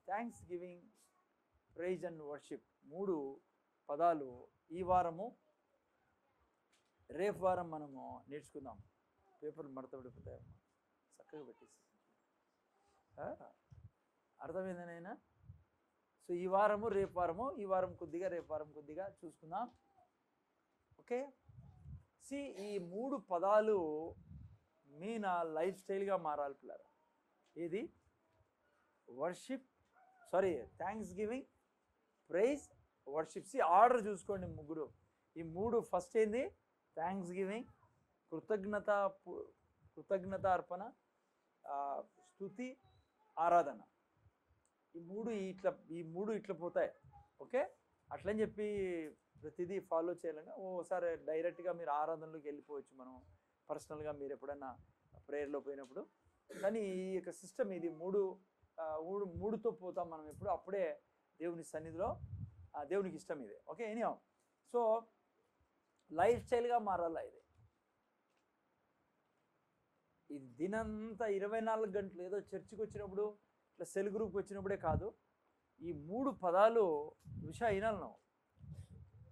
Thanks giving, praise and worship 3 పదాలు ఈ వారము రేపు వారం మనము నేర్చుకుందాం. పేపర్లు మడతపడిపోతాయమ్మా, చక్కగా పెట్టేసి. అర్థమైందనైనా? సో ఈ వారము రేపు వారము, ఈ వారం కొద్దిగా రేపు వారం కొద్దిగా చూసుకుందాం. ఓకే. ఈ 3 పదాలు మీ నా లైఫ్ స్టైల్గా మారాలి పిల్లలు. ఏది? Worship, thanksgiving, praise, worship. Order చూసుకోండి ముగ్గురు. ఈ 3 ఫస్ట్ ఏంది? థ్యాంక్స్ గివింగ్, కృతజ్ఞత అర్పణ, స్తుతి, ఆరాధన. ఈ మూడు ఇట్లా పోతాయి. ఓకే. అట్లని చెప్పి ప్రతిదీ ఫాలో చేయాలని ఓసారి డైరెక్ట్గా మీరు ఆరాధనలోకి వెళ్ళిపోవచ్చు, మనం పర్సనల్గా మీరు ఎప్పుడైనా ప్రేయర్లో పోయినప్పుడు. కానీ ఈ యొక్క సిస్టమ్ ఇది మూడుతో పోతాం మనం ఎప్పుడు. అప్పుడే దేవుని సన్నిధిలో దేవునికి ఇష్టం ఇది. ఓకే. ఎనీహౌ, సో లైఫ్ స్టైల్గా మారాలా ఇది దినంతా 24 గంటలు ఏదో చర్చికి వచ్చినప్పుడు ఇట్లా సెల్ గ్రూప్కి వచ్చినప్పుడే కాదు. ఈ 3 పదాలు వినాలి నువ్వు.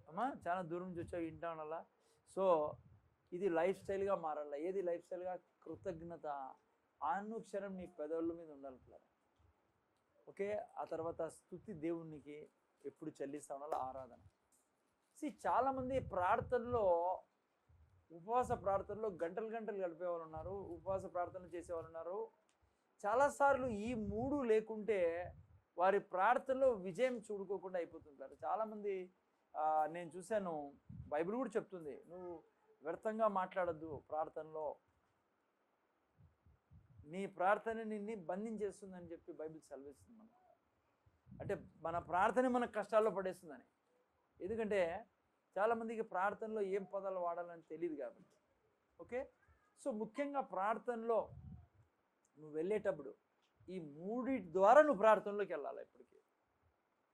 అమ్మా చాలా దూరం నుంచి వచ్చావు, వింటా ఉండాలా. సో ఇది లైఫ్ స్టైల్గా మారాలా. ఏది లైఫ్ స్టైల్గా? కృతజ్ఞత అనుక్షరం నీ పెదవుల మీద ఉండాలి పిల్లలు. ఓకే. ఆ తర్వాత స్తుతి, దేవునికి ఎప్పుడు చెల్లిస్తా ఉండాలి, ఆరాధన. చాలామంది ప్రార్థనలో, ఉపవాస ప్రార్థనలో గంటలు గడిపే వాళ్ళు ఉన్నారు, ఉపవాస ప్రార్థనలు చేసేవాళ్ళు ఉన్నారు. చాలాసార్లు ఈ 3 లేకుంటే వారి ప్రార్థనలో విజయం చూడుకోకుండా అయిపోతుంటారు. చాలామంది నేను చూశాను, బైబిల్ కూడా చెప్తుంది, నువ్వు వ్యర్థంగా మాట్లాడద్దు ప్రార్థనలో, నీ ప్రార్థన నిన్ను బంధించేస్తుందని చెప్పి బైబిల్ సెలవిస్తుంది మనకు. అంటే మన ప్రార్థన మన కష్టాల్లో పడేస్తుందని. ఎందుకంటే చాలామందికి ప్రార్థనలో ఏం పదాలు వాడాలని తెలియదు కాబట్టి. ఓకే. సో ముఖ్యంగా ప్రార్థనలో నువ్వు వెళ్ళేటప్పుడు ఈ 3 ద్వారా నువ్వు ప్రార్థనలోకి వెళ్ళాలి. ఇప్పటికీ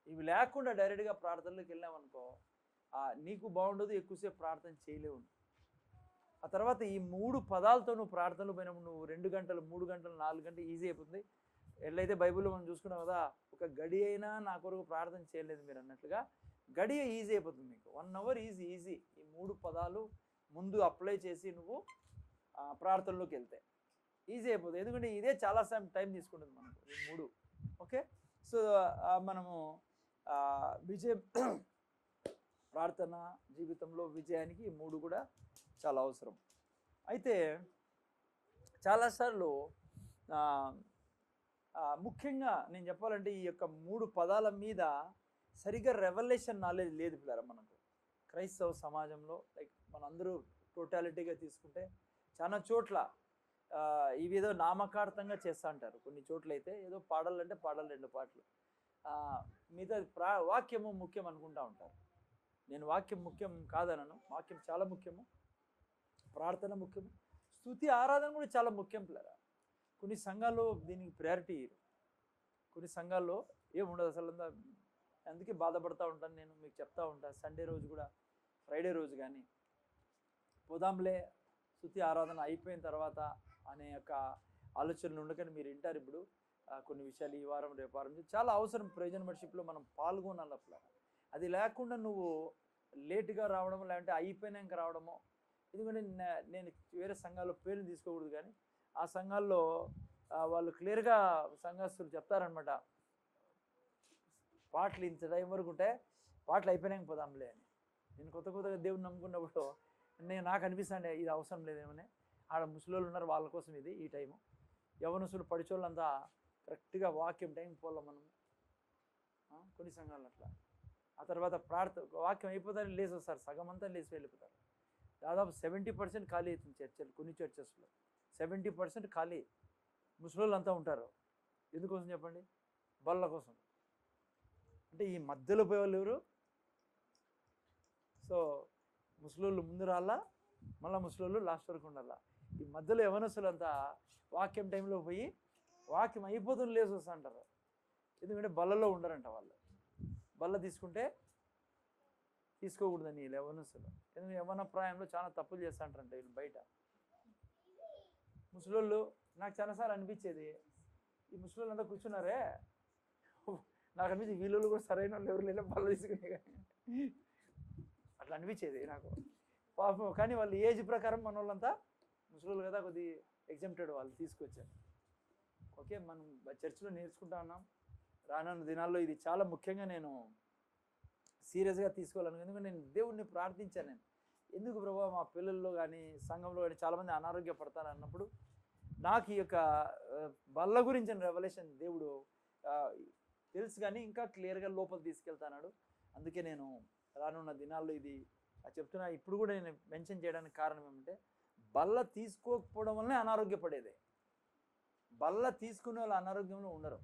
ఇవి లేకుండా డైరెక్ట్గా ప్రార్థనలోకి వెళ్ళామనుకో నీకు బాగుండదు, ఎక్కువసేపు ప్రార్థన చేయలేవు. ఆ తర్వాత ఈ 3 పదాలతో నువ్వు ప్రార్థనలు పోయినప్పుడు నువ్వు 2 గంటలు, 3 గంటలు, 4 గంటలు ఈజీ అయిపోతుంది. ఎట్లయితే బైబిల్లో మనం చూసుకున్నాం కదా, ఒక గడి అయినా నా కొరకు ప్రార్థన చేయలేదు మీరు అన్నట్లుగా గడియ ఈజీ అయిపోతుంది మీకు. 1 అవర్ ఈజీ. ఈ 3 పదాలు ముందు అప్లై చేసి నువ్వు ప్రార్థనలోకి వెళ్తే ఈజీ అయిపోతుంది. ఎందుకంటే ఇదే చాలా టైం తీసుకుంటుంది మనకు ఈ 3. ఓకే. సో మనము విజయం, ప్రార్థన జీవితంలో విజయానికి ఈ 3 కూడా చాలా అవసరం. అయితే చాలాసార్లు ముఖ్యంగా నేను చెప్పాలంటే ఈ యొక్క 3 పదాల మీద సరిగ్గా రెవల్యూషన్ నాలెడ్జ్ లేదు పిల్లరా మనకు క్రైస్తవ సమాజంలో. లైక్ మనందరూ టోటాలిటీగా తీసుకుంటే చాలా చోట్ల ఇవి ఏదో నామకార్థంగా చేస్తూ అంటారు. కొన్ని చోట్ల అయితే ఏదో పాడాలంటే పాడాలి 2 పాటలు, మిగతా వాక్యము ముఖ్యం అనుకుంటూ ఉంటారు. నేను వాక్యం ముఖ్యం కాదనను, వాక్యం చాలా ముఖ్యము, ప్రార్థన ముఖ్యము, స్తుతి ఆరాధన కూడా చాలా ముఖ్యం పిల్లరా. కొన్ని సంఘాల్లో దీనికి ప్రయారిటీ ఇయ్యరు, కొన్ని సంఘాల్లో ఏముండదు అసలు. అందుకే బాధపడుతూ ఉంటాను నేను, మీకు చెప్తా ఉంటాను. సండే రోజు కూడా, ఫ్రైడే రోజు కానీ పోదాంలే స్తుతి ఆరాధన అయిపోయిన తర్వాత అనే యొక్క ఆలోచనలు ఉండకని మీరు వింటారు. ఇప్పుడు కొన్ని విషయాలు ఈ వారం రేపు వారం చాలా అవసరం. ప్రెజెంట్ వర్షిప్లో మనం పాల్గొనాలి అట్లా. అది లేకుండా నువ్వు లేటుగా రావడము, లేదంటే అయిపోయినాక రావడము. ఎందుకంటే నేను వేరే సంఘాల్లో పేర్లు తీసుకోకూడదు, కానీ ఆ సంఘాల్లో వాళ్ళు క్లియర్గా సంఘస్థులు చెప్తారనమాట, పాటలు ఇంత టైం వరకు ఉంటే పాటలు అయిపోయినాక పోదాంలే అని. నేను కొత్తగా దేవుని నమ్ముకున్నప్పుడు నాకు అనిపిస్తాండే ఇది అవసరం లేదేమని. ఆడ ముసలోళ్ళు ఉన్నారు, వాళ్ళ కోసం ఇది ఈ టైము. యవనసులు పడిచోళ్ళంతా కరెక్ట్గా వాక్యం టైం పోవాలి మనం. కొన్ని సంఘాలు అట్లా. ఆ తర్వాత వాక్యం అయిపోతారని లేచి వస్తారు, సగం అంతా లేచి వెళ్ళిపోతారు. దాదాపు 70% ఖాళీ అవుతుంది చర్చలు. కొన్ని చర్చెస్లో 70% ఖాళీ, ముసలోళ్ళు అంతా ఉంటారు. ఎందుకోసం చెప్పండి? బల్ల కోసం. అంటే ఈ మధ్యలో పోయేవాళ్ళు ఎవరు? సో ముసలోళ్ళు ముందు రాళ్ళ, మళ్ళీ ముసలోళ్ళు లాస్ట్ వరకు ఉండాల. ఈ మధ్యలో యవనస్తులంతా వాక్యం టైంలో పోయి వాక్యం అయిపోతుంది లేచి వస్తా అంటారు. ఎందుకంటే బల్లలో ఉండరంట వాళ్ళు. బల్ల తీసుకోకూడదని వీళ్ళు యవనస్తులు. ఎందుకంటే యవన ప్రాయంలో చాలా తప్పులు చేస్తూ అంటారంట వీళ్ళు బయట. ముసలోళ్ళు నాకు చాలాసార్లు అనిపించేది, ఈ ముసలోళ్ళు అంతా కూర్చున్నారే, నాకు అనిపించి వీళ్ళు కూడా సరైన వాళ్ళు ఎవరు లేదా బల్ల తీసుకునే అట్లా అనిపించేది నాకు పాపం. కానీ వాళ్ళు ఏజ్ ప్రకారం మన వాళ్ళంతా ముసలోళ్ళు కదా, కొద్ది ఎగ్జామ్టెడ్ వాళ్ళు తీసుకొచ్చారు. ఓకే, మనం చర్చిలో నేర్చుకుంటా ఉన్నాం. రానున్న దినాల్లో ఇది చాలా ముఖ్యంగా నేను సీరియస్గా తీసుకోవాలను. ఎందుకంటే నేను దేవుడిని ప్రార్థించాను. నేను ఎందుకు ప్రభావ మా పిల్లల్లో కానీ సంఘంలో కానీ చాలామంది అనారోగ్యపడతారు అన్నప్పుడు నాకు ఈ యొక్క బల్ల గురించిన రెవల్యూషన్ దేవుడు తెలుసు, కానీ ఇంకా క్లియర్గా లోపల తీసుకెళ్తాడు. అందుకే నేను రానున్న దినాల్లో ఇది చెప్తున్నా. ఇప్పుడు కూడా నేను మెన్షన్ చేయడానికి కారణం ఏమంటే బల్ల తీసుకోకపోవడం వల్లనే అనారోగ్యపడేది. బల్ల తీసుకునే వాళ్ళు అనారోగ్యంలో ఉండరు.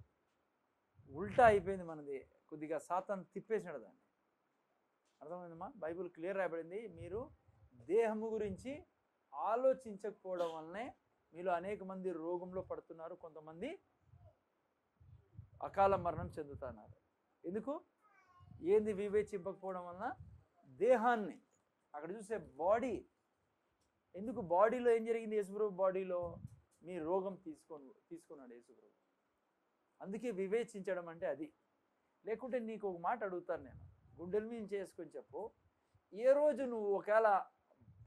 ఉల్టా అయిపోయింది మనది. కొద్దిగా సాతాను తిప్పేసినాడు దాన్ని. అర్థమైందమ్మా? బైబిల్ క్లియర్ రాయబడింది. మీరు దేహము గురించి ఆలోచించకపోవడం వల్లనే మీలో అనేక మంది రోగంలో పడుతున్నారు, కొంతమంది అకాల మరణం చెందుతున్నారు. ఎందుకు? ఏంది వివేచింపకపోవడం వలన? దేహాన్ని. అక్కడ చూస్తే బాడీ. ఎందుకు బాడీలో ఏం జరిగింది? యేసుప్రభు బాడీలో మీ రోగం తీసుకున్నాడు యేసుప్రభు. అందుకే వివేచించడం అంటే అది. లేకుంటే నీకు ఒక మాట అడుగుతాను నేను, గుండెల మీద చేసుకొని చెప్పు, ఏ రోజు నువ్వు ఒకవేళ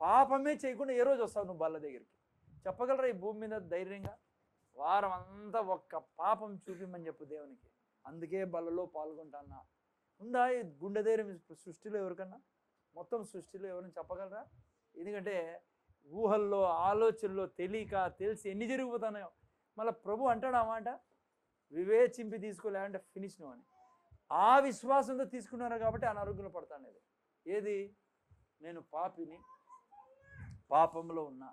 పాపమే చేయకుండా ఏ రోజు వస్తావు నువ్వు బల్ల దగ్గరికి? చెప్పగలరా ఈ భూమి మీద ధైర్యంగా? వారం అంతా ఒక్క పాపం చూపిమని చెప్పు దేవునికి. అందుకే బల్లలో పాల్గొంటానా. ఉందా ఈ గుండె ధైర్యం సృష్టిలో ఎవరికన్నా? మొత్తం సృష్టిలో ఎవరైనా చెప్పగలరా? ఎందుకంటే ఊహల్లో ఆలోచనలో తెలియక తెలిసి ఎన్ని జరిగిపోతున్నాయో. మళ్ళీ ప్రభు అంటాడు ఆ మాట, వివేచింపి తీసుకోలేదంటే ఫినిష్ నువ్వు అని. ఆ విశ్వాసంతో తీసుకున్నారు కాబట్టి అనారోగ్యంలో పడతాను. ఏది? నేను పాపిని, పాపంలో ఉన్నా,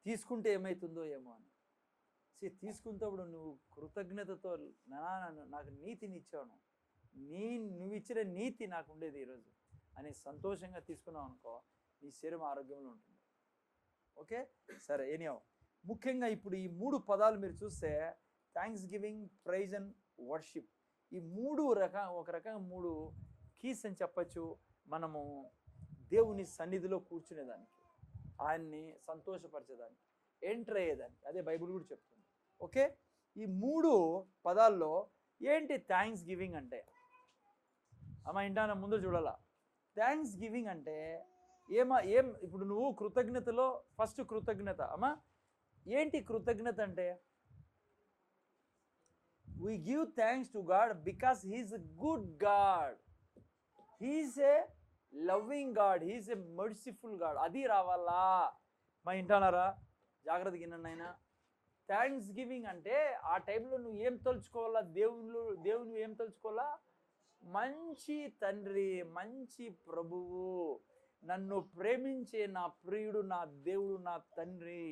తీసుకుంటే ఏమవుతుందో ఏమో అని. తీసుకున్నప్పుడు నువ్వు కృతజ్ఞతతో నాకు నీతిని ఇచ్చాను, నువ్వు ఇచ్చిన నీతి నాకు ఉండేది ఈరోజు అని సంతోషంగా తీసుకున్నావు అనుకో, నీ శరీరం ఆరోగ్యంలో ఉంటుంది. ఓకే, సరే. ఎనీహౌ, ముఖ్యంగా ఇప్పుడు ఈ 3 పదాలు మీరు చూస్తే thanksgiving, praise and worship. ఈ 3 ఒక రకంగా 3 కీస్ అని చెప్పచ్చు. మనము దేవుని సన్నిధిలో కూర్చునేదానికి, ఆయన్ని సంతోషపరిచేదానికి, ఎంటర్ అయ్యేదానికి. అదే బైబిల్ కూడా చెప్తుంది. ఓకే, ఈ 3 పదాల్లో ఏంటి థ్యాంక్స్ గివింగ్ అంటే? అమ్మ ఇంటాన ముందు చూడాలా. థ్యాంక్స్ గివింగ్ అంటే ఏం ఇప్పుడు నువ్వు కృతజ్ఞతలో ఫస్ట్ కృతజ్ఞత. అమ్మా ఏంటి కృతజ్ఞత అంటే? we give thanks to God because he is a good God, he is a loving God, he is a merciful God. అది రావాలా? మా ఇంటానారా? జాగ్రత్తగా వినండి అయినా. థ్యాంక్స్ గివింగ్ అంటే ఆ టైంలో నువ్వు ఏం తలుచుకోవాలా? దేవుని ఏం తలుచుకోవాలా? మంచి తండ్రి, మంచి ప్రభువు, నన్ను ప్రేమించే నా ప్రియుడు, నా దేవుడు, నా తండ్రి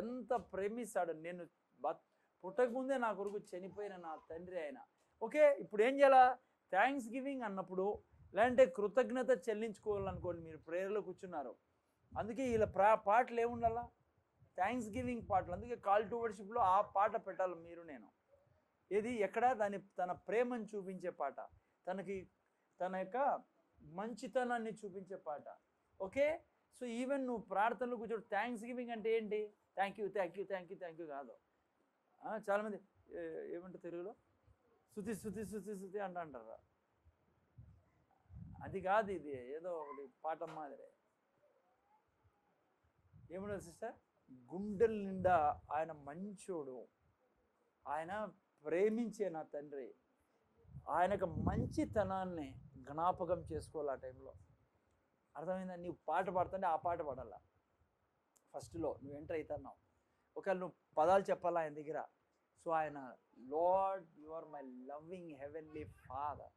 ఎంత ప్రేమిస్తాడు. నేను పుట్టకముందే నా కొరకు చనిపోయిన నా తండ్రి ఆయన. ఓకే, ఇప్పుడు ఏం చేయాలా? థ్యాంక్స్ గివింగ్ అన్నప్పుడు లేదంటే కృతజ్ఞత చెల్లించుకోవాలనుకోండి, మీరు ప్రేయర్లో కూర్చున్నారు. అందుకే ఇలా పాటలు ఏముండాలా? థ్యాంక్స్ గివింగ్ పాటలు. అందుకే కాల్ టు వర్షిప్లో ఆ పాట పెట్టాలి మీరు నేను. ఏది? ఎక్కడ? తన ప్రేమను చూపించే పాట, తన యొక్క మంచితనాన్ని చూపించే పాట. ఓకే, సో ఈవెన్ నువ్వు ప్రార్థనలు కూర్చోడు థ్యాంక్స్ గివింగ్ అంటే ఏంటి? Thank you thank you thank you thank you కాదు. చాలామంది ఏమంటారు తెలుగులో? శృతి శృతి శృతి శృతి అంటారా? అది కాదు, ఇది ఏదో ఒకటి పాట మాదిరే. ఏమన్నా సిస్టర్, గుండెల నిండా ఆయన మంచోడు, ఆయన ప్రేమించే నా తండ్రి, ఆయనకు మంచితనాన్ని జ్ఞాపకం చేసుకోవాలి ఆ టైంలో. అర్థమైందా? నీవు పాట పాడుతుంటే ఆ పాట పాడాలా ఫస్ట్లో నువ్వు ఎంటర్ అవుతున్నావు. ఒకవేళ నువ్వు పదాలు చెప్పాలా ఆయన దగ్గర. సో ఆయన Lord you are my loving heavenly father,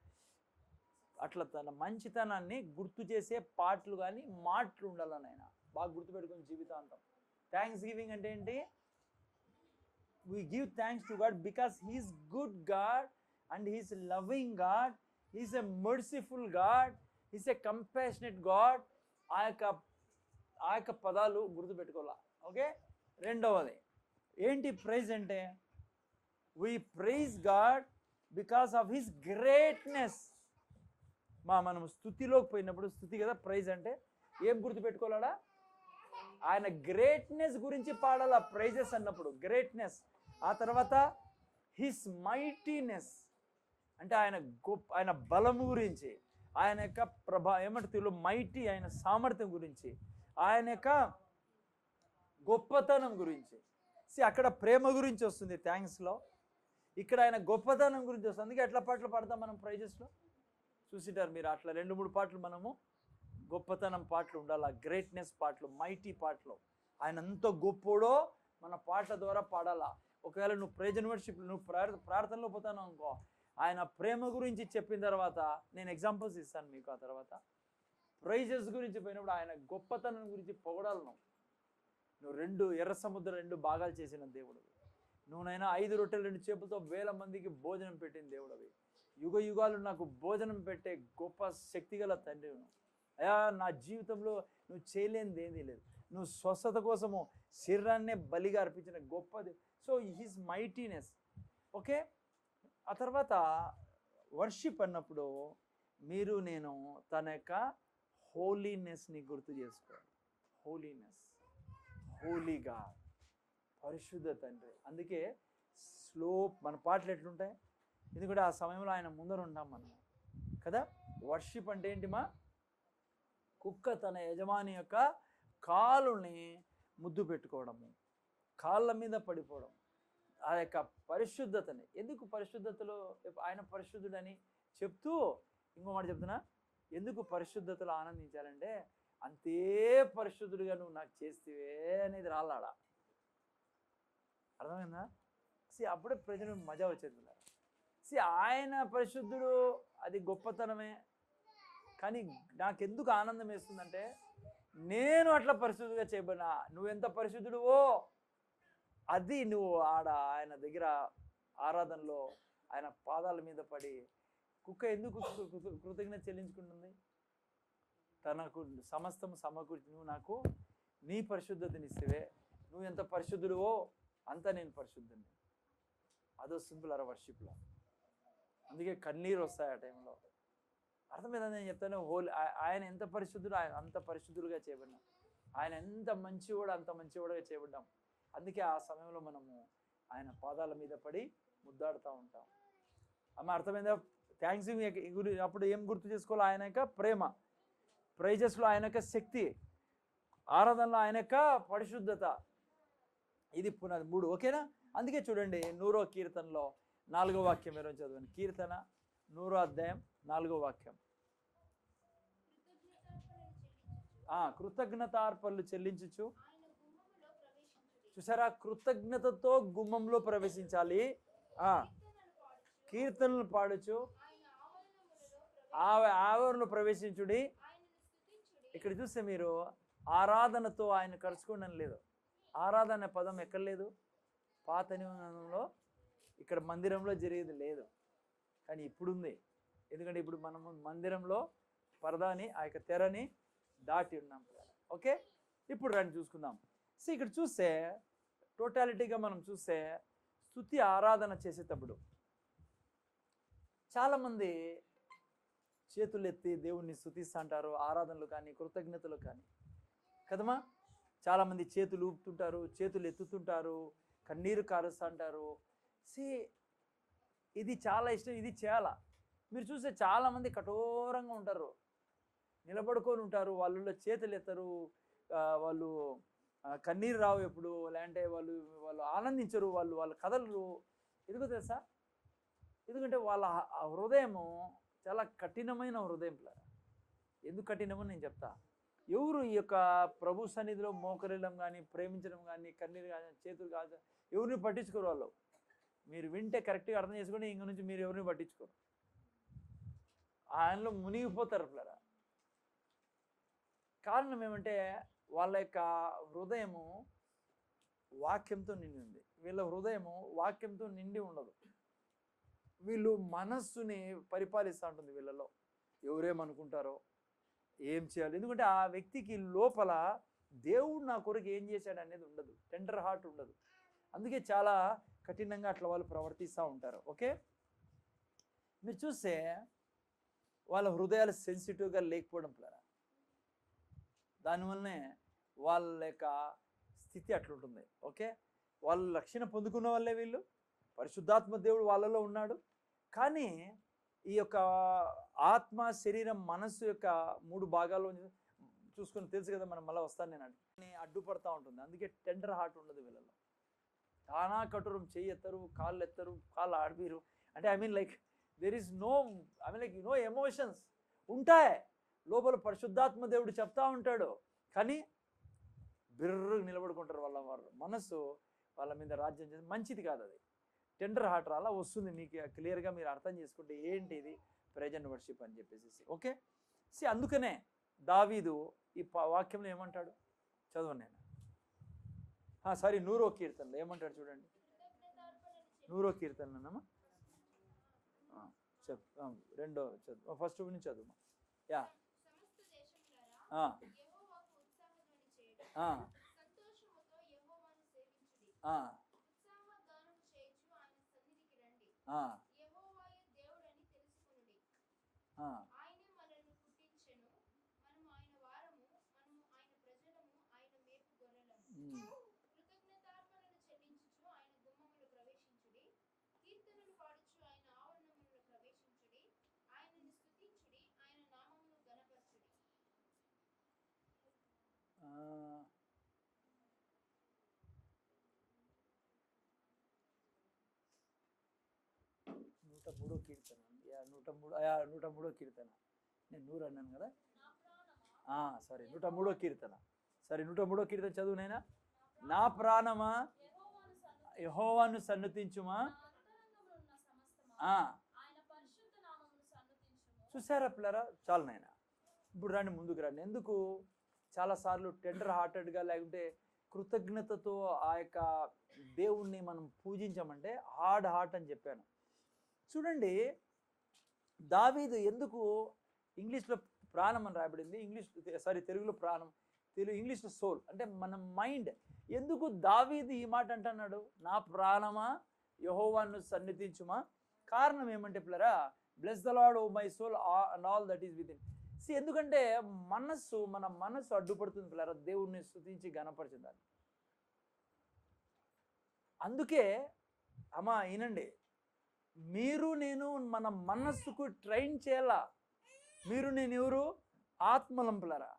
అట్లా తన మంచితనాన్ని గుర్తు చేసే పాటలు కానీ మాటలు ఉండాలని ఆయన బాగా గుర్తుపెట్టుకుని జీవితాంతం. థ్యాంక్స్ గివింగ్ అంటే ఏంటి? we give thanks to God because he is good God and he is loving God, he is a merciful God, he is a compassionate God. ఆ యొక్క పదాలు గుర్తుపెట్టుకోవాలా. ఓకే, రెండవది ఏంటి? ప్రైజ్ అంటే we praise God because of his greatness. మనం స్తుతిలోకి పోయినప్పుడు, స్తుతి కదా ప్రైజ్ అంటే, ఏం గుర్తుపెట్టుకోవాలా? ఆయన గ్రేట్నెస్ గురించి పాడాలా ప్రైజెస్ అన్నప్పుడు. గ్రేట్నెస్. ఆ తర్వాత హిస్ మైటీనెస్, అంటే ఆయన ఆయన బలము గురించి, ఆయన యొక్క ఏమంటే మైటీ, ఆయన సామర్థ్యం గురించి, ఆయన యొక్క గొప్పతనం గురించి. అక్కడ ప్రేమ గురించి వస్తుంది థ్యాంక్స్లో, ఇక్కడ ఆయన గొప్పతనం గురించి వస్తుంది. అందుకే ఎట్లా పాటలు పాడతాం మనం ప్రైజెస్లో చూసింటారు మీరు. అట్లా 2-3 పాటలు మనము గొప్పతనం పాటలు ఉండాలి, గ్రేట్నెస్ పాటలు, మైటీ పాటలు. ఆయన ఎంత గొప్పోడో మన పాటల ద్వారా పాడాలా. ఒకవేళ నువ్వు ప్రైజ్ అండ్ వర్షిప్, నువ్వు ప్రార్థనలో పోతాను అనుకో, ఆయన ప్రేమ గురించి చెప్పిన తర్వాత నేను ఎగ్జాంపుల్స్ ఇస్తాను మీకు. ఆ తర్వాత ప్రైజెస్ గురించి పోయినప్పుడు ఆయన గొప్పతనం గురించి పొగడాలి. నువ్వు 2 ఎర్ర సముద్రం 2 భాగాలు చేసిన దేవుడు. నువ్వునైనా 5 రొట్టెలు 2 చేపలతో 1000 మందికి భోజనం పెట్టిన దేవుడవి. యుగ యుగాలు నాకు భోజనం పెట్టే గొప్ప శక్తిగల తండ్రి. అయ్యా, నా జీవితంలో నువ్వు చేయలేనిది ఏదీ లేదు. నువ్వు స్వస్థత కోసము శరీరాన్నే బలిగా అర్పించిన గొప్పది. So his mightiness. ఓకే, ఆ తర్వాత వర్షిప్ అన్నప్పుడు మీరు నేను తన యొక్క హోలీనెస్ని గుర్తు చేసుకోవాలి. హోలీనెస్, హోలీగా, పరిశుద్ధ తండ్రి. అందుకే మన పాటలు ఎట్లుంటాయి, ఎందుకంటే ఆ సమయంలో ఆయన ముందర ఉంటాం మనం కదా. వర్షిప్ అంటే ఏంటి? కుక్క తన యజమాని యొక్క కాలుని ముద్దు పెట్టుకోవడము, కాళ్ళ మీద పడిపోవడం, ఆ యొక్క పరిశుద్ధతని. ఎందుకు పరిశుద్ధతలో ఆయన పరిశుద్ధుడని చెప్తూ ఇంకో మాట చెప్తున్నా, ఎందుకు పరిశుద్ధతలో ఆనందించాలంటే అంతే పరిశుద్ధుడిగా నువ్వు నాకు చేస్తేవే అనేది రాలాడా. అర్థమైందా? అప్పుడే ప్రజలు మజా వచ్చేది. ఆయన పరిశుద్ధుడు, అది గొప్పతనమే. కానీ నాకెందుకు ఆనందం వేస్తుందంటే నేను అట్లా పరిశుద్ధిగా చేయబడినా, నువ్వెంత పరిశుద్ధుడువో అది నువ్వు ఆయన దగ్గర ఆరాధనలో ఆయన పాదాల మీద పడి. కుక్క ఎందుకు కృతజ్ఞత చెల్లించుకుంటుంది? తనకు సమస్తం సమకూర్చి నువ్వు నాకు నీ పరిశుద్ధతనిస్తేవే, నువ్వు ఎంత పరిశుద్ధుడువో అంత నేను పరిశుద్ధుని. అదో సింపుల్ వర్షిప్లో. అందుకే కన్నీరు వస్తాయి ఆ టైంలో. అర్థమైందని నేను చెప్తాను. ఆయన ఎంత పరిశుద్ధుడు, ఆయన అంత పరిశుద్ధులుగా చేయబడినాం. ఆయన ఎంత మంచివాడు, అంత మంచివాడుగా చేయబడ్డాం. అందుకే ఆ సమయంలో మనము ఆయన పాదాల మీద పడి ముద్దాడుతూ ఉంటాం. అమ్మ అర్థమైందా? థ్యాంక్స్ అప్పుడు ఏం గుర్తు చేసుకోవాలి? ఆయన యొక్క ప్రేమ, ప్రైజెస్లో ఆయన యొక్క శక్తి, ఆరాధనలో ఆయన యొక్క పరిశుద్ధత. ఇది పునాది 3. ఓకేనా? అందుకే చూడండి 100వ కీర్తనలో 4వ వాక్యం మీరు చదవండి. కీర్తన 100వ అధ్యాయం 4వ వాక్యం. కృతజ్ఞతార్పణలు చెల్లించుచు. చూసారా? కృతజ్ఞతతో గుమ్మంలో ప్రవేశించాలి. కీర్తనలు పాడుచు ఆవరణలో ప్రవేశించుడి. ఇక్కడ చూస్తే మీరు ఆరాధనతో ఆయన కలుసుకోవడం లేదు. ఆరాధన పదం ఎక్కడ లేదు? పాత నిబంధనలో ఇక్కడ మందిరంలో జరిగేది లేదు, కానీ ఇప్పుడు ఉంది. ఎందుకంటే ఇప్పుడు మనము మందిరంలో పరదాని, ఆ యొక్క తెరని దాటి ఉన్నాం. ఓకే, ఇప్పుడు రండి చూసుకుందాం. ఇక్కడ చూస్తే టోటాలిటీగా మనం చూస్తే స్తుతి ఆరాధన చేసేటప్పుడు చాలామంది చేతులు ఎత్తి దేవుణ్ణి స్తుతిస్తూ అంటారు, ఆరాధనలు కానీ కృతజ్ఞతలు కానీ కదమ్మా. చాలామంది చేతులు ఊపుతుంటారు, చేతులు ఎత్తుతుంటారు, కన్నీరు కారుస్తుంటారు. ఇది చాలా ఇష్టం, ఇది చేయాలా. మీరు చూస్తే చాలామంది కఠోరంగా ఉంటారు, నిలబడుకొని ఉంటారు, వాళ్ళలో చేతులు ఎత్తరు, వాళ్ళు కన్నీరు రావు ఎప్పుడు, లేదంటే వాళ్ళు ఆనందించరు, వాళ్ళు కదలరు. ఎందుకో తెలుసా? ఎందుకంటే వాళ్ళ హృదయము చాలా కఠినమైన హృదయం. ఎందుకు కఠినమో నేను చెప్తా. ఎవరు ఈ యొక్క ప్రభు సన్నిధిలో మోకరిల్లం కానీ, ప్రేమించడం కానీ, కన్నీరు కానీ, చేతులు కాదు, ఎవరిని పట్టించుకోరు వాళ్ళు. మీరు వింటే కరెక్ట్గా అర్థం చేసుకొని ఇంక నుంచి మీరు ఎవరిని పట్టించుకోరు, ఆయనలో మునిగిపోతారు. పిల్లరా, కారణం ఏమంటే వాళ్ళ యొక్క హృదయము వాక్యంతో నిండి ఉంది. వీళ్ళ హృదయము వాక్యంతో నిండి ఉండదు. వీళ్ళు మనస్సుని పరిపాలిస్తూ ఉంటుంది. వీళ్ళలో ఎవరేమనుకుంటారో, ఏం చేయాలి. ఎందుకంటే ఆ వ్యక్తికి లోపల దేవుడు నా కొరకు ఏం చేశాడు అనేది ఉండదు, టెండర్ హార్ట్ ఉండదు. అందుకే చాలా కఠినంగా అట్లా వాళ్ళు ప్రవర్తిస్తూ ఉంటారు. ఓకే, మీరు చూస్తే వాళ్ళ హృదయాలు సెన్సిటివ్గా లేకపోవడం ద్వారా దానివల్లనే వాళ్ళ యొక్క స్థితి అట్లుంటుంది. ఓకే, వాళ్ళు రక్షణ పొందుకున్న వాళ్ళే వీళ్ళు, పరిశుద్ధాత్మ దేవుడు వాళ్ళలో ఉన్నాడు. కానీ ఈ యొక్క ఆత్మ, శరీరం, మనస్సు యొక్క 3 భాగాల్లో చూసుకొని తెలుసు కదా, మనం మళ్ళీ వస్తాను నేను అంటే అడ్డుపడతా ఉంటుంది. అందుకే టెండర్ హార్ట్ ఉండదు వీళ్ళలో. చాలా కఠోరం, చెయ్యి ఎత్తరు, కాళ్ళు ఎత్తరు, కాళ్ళు ఆడిపిరు. అంటే I mean like there is no, I mean like no emotions ఉంటాయి లోపల. పరిశుద్ధాత్మ దేవుడు చెప్తా ఉంటాడు, కానీ బిర్రు నిలబడుకుంటారు. వారు మనస్సు వాళ్ళ మీద రాజ్యం చేసి మంచిది కాదు. అది టెండర్ హార్ట్ అలా వస్తుంది. మీకు క్లియర్గా మీరు అర్థం చేసుకుంటే ఏంటి ఇది ప్రెజెంట్ వర్షిప్ అని చెప్పేసి. ఓకే, అందుకనే దావీదు ఈ వాక్యంలో ఏమంటాడు చదవండి నేను. సారీ, 100వ కీర్తనలో ఏమంటాడు చూడండి. 100వ కీర్తనలోనమ్మా, రెండో చదువు, ఫస్ట్ నుంచి చదువు. యా మూడో కీర్తన, 103వ కీర్తన. నేను 100 అన్నాను కదా, సారీ 103వ కీర్తన. సరే 103వ కీర్తన చదువు నైనా. నా ప్రాణమా యెహోవాను సన్నుతించుమా. చూసారా పిల్లరా, చాలు నాయనా. ఇప్పుడు రండి, ముందుకు రండి. ఎందుకు చాలాసార్లు టెండర్ హార్టెడ్గా లేకుంటే కృతజ్ఞతతో ఆ యొక్క దేవుణ్ణి మనం పూజించామంటే హార్డ్ హార్ట్ అని చెప్పాను. చూడండి, దావీదు ఎందుకు ఇంగ్లీష్లో ప్రాణం అని రాయబడింది, తెలుగులో ప్రాణం, ఇంగ్లీష్లో సోల్, అంటే మన మైండ్. ఎందుకు దావీదు ఈ మాట అంటున్నాడు, నా ప్రాణమా యెహోవాను సన్నిధించుమా? కారణం ఏమంటే పిల్లరా, bless the Lord O my soul and all that is within. ఎందుకంటే మన మనస్సు అడ్డుపడుతుంది పిల్లరా దేవుణ్ణి స్తుతించి ఘనపరచదాన్ని. అందుకే అమ్మా వినండి, మీరు నేను మన మనస్సుకు ట్రైన్ చేయాలా. మీరు నేను ఎవరు? ఆత్మలంపులరా.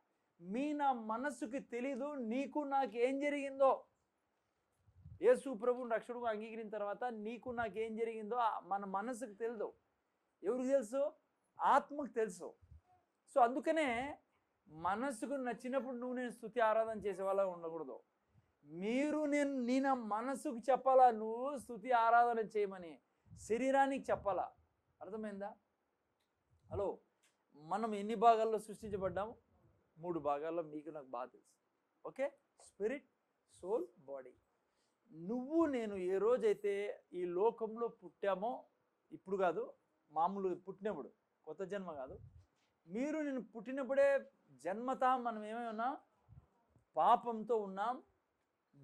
నా మనస్సుకి తెలీదు నీకు నాకు ఏం జరిగిందో. యేసు ప్రభువుని రక్షకుడుగా అంగీకరించిన తర్వాత నీకు నాకు ఏం జరిగిందో మన మనస్సుకు తెలుసు. ఎవరికి తెలుసు? ఆత్మకు తెలుసు. అందుకనే మనస్సుకు నచ్చినప్పుడు నువ్వు నేను స్తుతి ఆరాధన చేసే వాళ్ళ ఉండకూడదు. నీ నా మనస్సుకు చెప్పాలా నువ్వు స్తుతి ఆరాధన చేయమని, శరీరానికి చెప్పాలా. అర్థమైందా? హలో, మనం ఎన్ని భాగాల్లో సృష్టించబడ్డాము? 3 భాగాల్లో మీకు నాకు బాగా తెలుసు. Okay, spirit, soul, body. నువ్వు నేను ఏ రోజైతే ఈ లోకంలో పుట్టామో, ఇప్పుడు కాదు, మామూలు పుట్టినప్పుడు, కొత్త జన్మ కాదు, మీరు నేను పుట్టినప్పుడే జన్మత మనం ఏమై ఉన్నాం? పాపంతో ఉన్నాం,